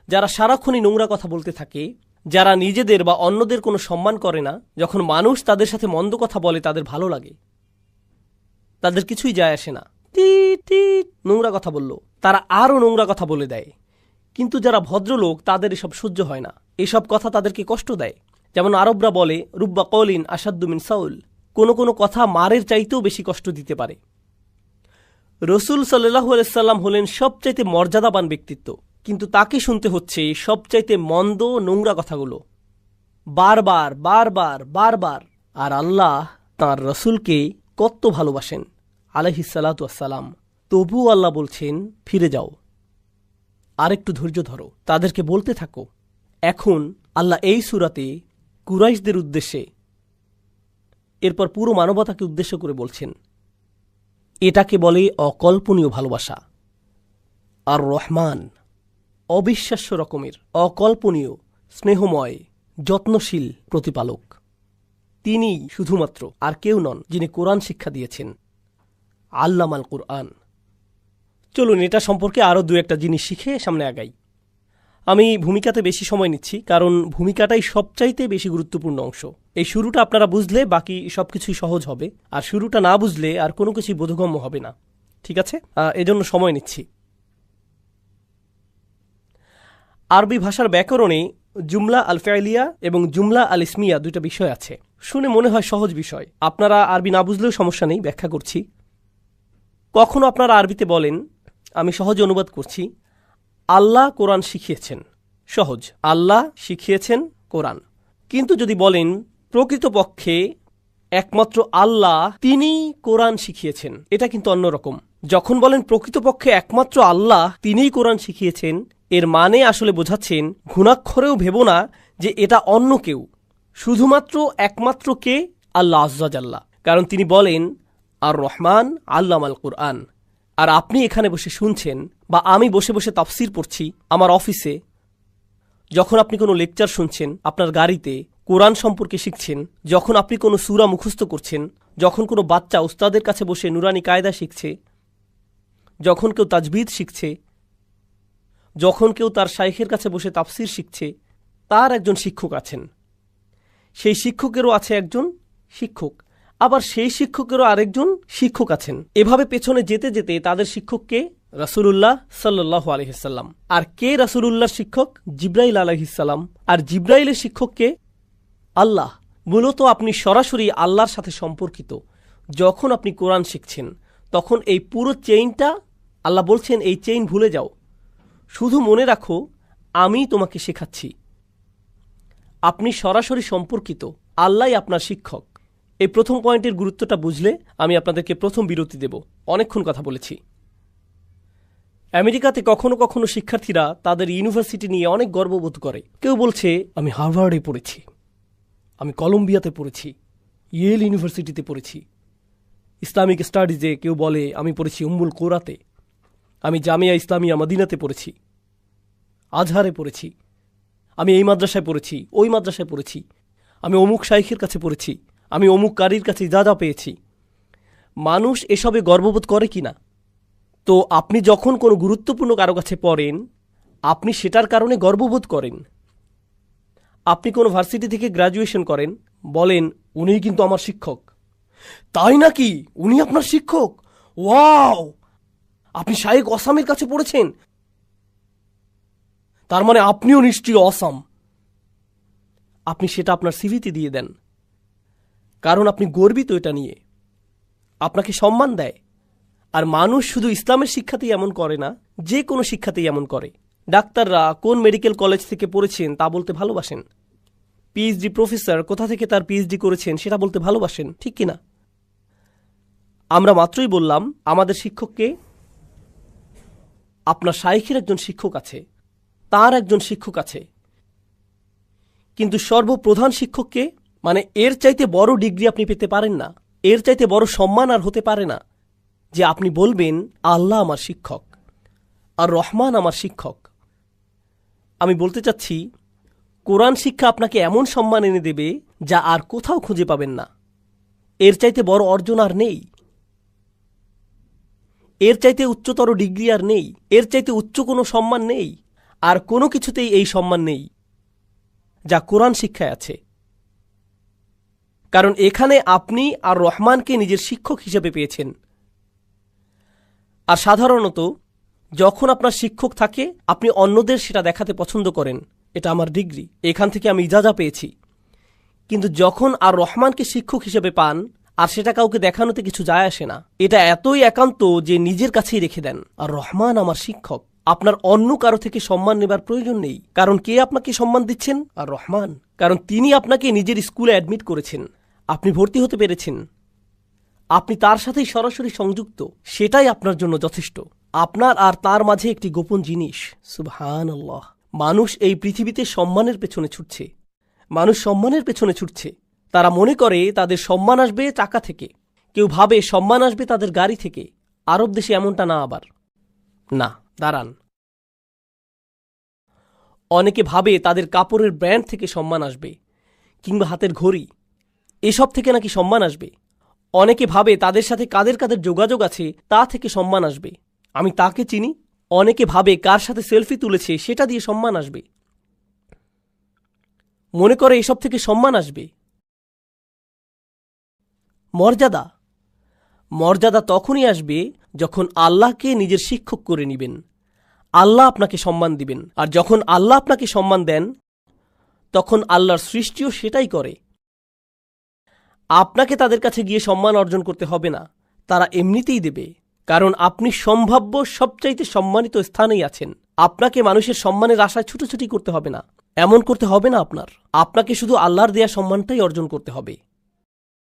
যারা সারাক্ষণই নোংরা কথা বলতে থাকে, যারা নিজেদের বা অন্যদের কোনো সম্মান করে না, যখন মানুষ তাদের সাথে মন্দ কথা বলে তাদের ভালো লাগে, তাদের কিছুই যায় আসে না। নোংরা কথা বলল, তারা আরও নোংরা কথা বলে দেয়। কিন্তু যারা ভদ্রলোক, তাদের এসব সহ্য হয় না, এসব কথা তাদেরকে কষ্ট দেয়। যেমন আরবরা বলে রুব্বা কওলিন আশাদ্দু মিন সাউল, কোনো কোনো কথা মারের চাইতেও বেশি কষ্ট দিতে পারে। রসুল সাল্লাল্লাহু আলাইহি সাল্লাম হলেন সবচাইতে মর্যাদাবান ব্যক্তিত্ব, কিন্তু তাকে শুনতে হচ্ছে সবচাইতে মন্দ নোংরা কথাগুলো, বারবার বারবার বারবার। আর আল্লাহ তাঁর রসুলকে কত ভালোবাসেন আলাইহিস সালাতু ওয়াসসালাম, তবুও আল্লাহ বলছেন ফিরে যাও, আরেকটু ধৈর্য ধরো, তাদেরকে বলতে থাকো। এখন আল্লাহ এই সূরাতে কুরাইশদের উদ্দেশ্যে, এরপর পুরো মানবতাকে উদ্দেশ্য করে বলছেন, এটাকে বলে অকল্পনীয় ভালোবাসা। আর রহমান অবিশ্বাস্য রকমের অকল্পনীয়, স্নেহময়, যত্নশীল প্রতিপালক। তিনি শুধুমাত্র, আর কেউ নন, যিনি কোরআন শিক্ষা দিয়েছেন, আল্লামাল কুরআন। চলুন এটা সম্পর্কে আরও দু একটা জিনিস শিখে সামনে আগাই। আমি ভূমিকাতে বেশি সময় নিচ্ছি, কারণ ভূমিকাটাই সবচাইতে বেশি গুরুত্বপূর্ণ অংশ। এই শুরুটা আপনারা বুঝলে বাকি সবকিছুই সহজ হবে, আর শুরুটা না বুঝলে আর কোনো কিছুই বোধগম্য হবে না। ঠিক আছে, এজন্য সময় নিচ্ছি। আরবি ভাষার ব্যাকরণে জুমলা আল ফেলিয়া এবং জুমলা আল ইসমিয়া দুইটা বিষয় আছে। শুনে মনে হয় সহজ বিষয়, আপনারা আরবি না বুঝলেও সমস্যা নেই, ব্যাখ্যা করছি। কখনো আপনারা আরবিতে বলেন, আমি সহজে অনুবাদ করছি, আল্লাহ কোরআন শিখিয়েছেন, সহজ, আল্লাহ শিখিয়েছেন কোরআন। কিন্তু যদি বলেন প্রকৃতপক্ষে একমাত্র আল্লাহ তিনিই কোরআন শিখিয়েছেন, এটা কিন্তু অন্যরকম। যখন বলেন প্রকৃতপক্ষে একমাত্র আল্লাহ তিনিই কোরআন শিখিয়েছেন, এর মানে আসলে বোঝাচ্ছেন ঘুণাক্ষরেও ভেবো না যে এটা অন্য কেউ, শুধুমাত্র একমাত্র কে? আল্লাহ আজ্জাজাল্লাহ। কারণ তিনি বলেন আর রহমান আল্লামাল কুরআন। আর আপনি এখানে বসে শুনছেন, বা আমি বসে বসে তাফসির পড়ছি আমার অফিসে, যখন আপনি কোনো লেকচার শুনছেন আপনার গাড়িতে, কোরআন সম্পর্কে শিখছেন, যখন আপনি কোনো সূরা মুখস্থ করছেন, যখন কোনো বাচ্চা উস্তাদের কাছে বসে নুরানি কায়দা শিখছে, যখন কেউ তাজবিদ শিখছে, যখন কেউ তার শাইখের কাছে বসে তাফসির শিখছে, তার একজন শিক্ষক আছেন। সেই শিক্ষকেরও আছে একজন শিক্ষক, আবার সেই শিক্ষকেরও আরেকজন শিক্ষক আছেন। এভাবে পেছনে যেতে যেতে তাদের শিক্ষককে রাসূলুল্লাহ সাল্লাল্লাহু আলাইহি ওয়াসাল্লাম। আর কে রাসূলুল্লাহর শিক্ষক? জিবরাইল আলাইহিস সালাম। আর জিবরাইলের শিক্ষককে আল্লাহ। মূলত আপনি সরাসরি আল্লাহর সাথে সম্পর্কিত। যখন আপনি কোরআন শিখছেন তখন এই পুরো চেইনটা আল্লাহ বলছেন, এই চেইন ভুলে যাও, শুধু মনে রাখো আমি তোমাকে শেখাচ্ছি। আপনি সরাসরি সম্পর্কিত, আল্লাহই আপনার শিক্ষক। এই প্রথম পয়েন্টের গুরুত্বটা বুঝলে আমি আপনাদেরকে প্রথম বিরতি দেব। অনেকক্ষণ কথা বলেছি। আমেরিকাতে কখনো কখনো শিক্ষার্থীরা তাদের ইউনিভার্সিটি নিয়ে অনেক গর্ববোধ করে। কেউ বলছে আমি হার্ভার্ডে পড়েছি, আমি কলম্বিয়াতে পড়েছি, ইয়েল ইউনিভার্সিটিতে পড়েছি। ইসলামিক স্টাডিজে কেউ বলে আমি পড়েছি উম্মুল কোরাতে, আমি জামিয়া ইসলামিয়া মদিনাতে পড়েছি, আজহারে পড়েছি, আমি এই মাদ্রাসায় পড়েছি, ওই মাদ্রাসায় পড়েছি, আমি অমুক শাইখের কাছে পড়েছি, আমি অমুক কারির কাছে যা যা পেয়েছি। মানুষ এসবে গর্ববোধ করে কি না? তো আপনি যখন কোনো গুরুত্বপূর্ণ কারো কাছে পড়েন, আপনি সেটার কারণে গর্ববোধ করেন। আপনি কোনো ভার্সিটি থেকে গ্র্যাজুয়েশন করেন, বলেন উনিই কিন্তু আমার শিক্ষক। তাই নাকি? উনি আপনার শিক্ষক? ওয়াও! আপনি শাইখ অসামের কাছে পড়েছেন, তার মানে আপনিও নিশ্চয়ই অসাম। আপনি সেটা আপনার সিভিতে দিয়ে দেন, কারণ আপনি গর্বিত এটা নিয়ে, আপনাকে সম্মান দেয়। আর মানুষ শুধু ইসলামের শিক্ষাতেই এমন করে না, যে কোনো শিক্ষাতেই এমন করে। ডাক্তাররা কোন মেডিকেল কলেজ থেকে পড়েছেন তা বলতে ভালোবাসেন। পিএইচডি প্রফেসর কোথা থেকে তার পিএইচডি করেছেন সেটা বলতে ভালোবাসেন, ঠিক কিনা? আমরা মাত্রই বললাম আমাদের শিক্ষককে, আপনার শাইখের একজন শিক্ষক আছে, তার একজন শিক্ষক আছে। কিন্তু সর্বপ্রধান শিক্ষককে, মানে এর চাইতে বড় ডিগ্রি আপনি পেতে পারেন না, এর চাইতে বড় সম্মান আর হতে পারে না যে আপনি বলবেন আল্লাহ আমার শিক্ষক আর রহমান আমার শিক্ষক। আমি বলতে চাচ্ছি কোরআন শিক্ষা আপনাকে এমন সম্মান এনে দেবে যা আর কোথাও খুঁজে পাবেন না। এর চাইতে বড় অর্জন আর নেই, এর চাইতে উচ্চতর ডিগ্রি আর নেই, এর চাইতে উচ্চ কোনো সম্মান নেই, আর কোনো কিছুতেই এই সম্মান নেই যা কোরআন শিক্ষায় আছে। কারণ এখানে আপনি আর রহমানকে নিজের শিক্ষক হিসেবে পেয়েছেন। আর সাধারণত যখন আপনার শিক্ষক থাকে আপনি অন্যদের সেটা দেখাতে পছন্দ করেন, এটা আমার ডিগ্রি, এখান থেকে আমি ইজাজা পেয়েছি। কিন্তু যখন আর রহমানকে শিক্ষক হিসেবে পান, আর সেটা কাউকে দেখানোতে কিছু যায় আসে না, এটা এতই একান্ত যে নিজের কাছেই রেখে দেন। আর রহমান আমার শিক্ষক, আপনার অন্য কারো থেকে সম্মান নেবার প্রয়োজন নেই। কারণ কে আপনাকে সম্মান দিচ্ছেন? আর রহমান। কারণ তিনি আপনাকে নিজের স্কুলে অ্যাডমিট করেছেন, আপনি ভর্তি হতে পেরেছেন, আপনি তার সাথেই সরাসরি সংযুক্ত, সেটাই আপনার জন্য যথেষ্ট। আপনার আর তার মাঝে একটি গোপন জিনিস। সুবহানাল্লাহ। মানুষ এই পৃথিবীতে সম্মানের পেছনে ছুটছে, মানুষ সম্মানের পেছনে ছুটছে। তারা মনে করে তাদের সম্মান আসবে টাকা থেকে, কেউ ভাবে সম্মান আসবে তাদের গাড়ি থেকে। আরব দেশে এমনটা না। আবার না, দাঁড়ান, অনেকে ভাবে তাদের কাপড়ের ব্র্যান্ড থেকে সম্মান আসবে, কিংবা হাতের ঘড়ি, এসব থেকে নাকি সম্মান আসবে। অনেকে ভাবে তাদের সাথে কাদের কাদের যোগাযোগ আছে তা থেকে সম্মান আসবে, আমি তাকে চিনি। অনেকে ভাবে কার সাথে সেলফি তুলেছে সেটা দিয়ে সম্মান আসবে, মনে করে এসব থেকে সম্মান আসবে। মর্যাদা, মর্যাদা তখনই আসবে যখন আল্লাহকে নিজের শিক্ষক করে নেবেন, আল্লাহ আপনাকে সম্মান দিবেন। আর যখন আল্লাহ আপনাকে সম্মান দেন, তখন আল্লাহর সৃষ্টিও সেটাই করে। আপনাকে তাদের কাছে গিয়ে সম্মান অর্জন করতে হবে না, তারা এমনিতেই দেবে। কারণ আপনি সম্ভাব্য সবচাইতে সম্মানিত স্থানেই আছেন। আপনাকে মানুষের সম্মানের আশায় ছুটোছুটি করতে হবে না, এমন করতে হবে না। আপনাকে শুধু আল্লাহর দেয়া সম্মানটাই অর্জন করতে হবে।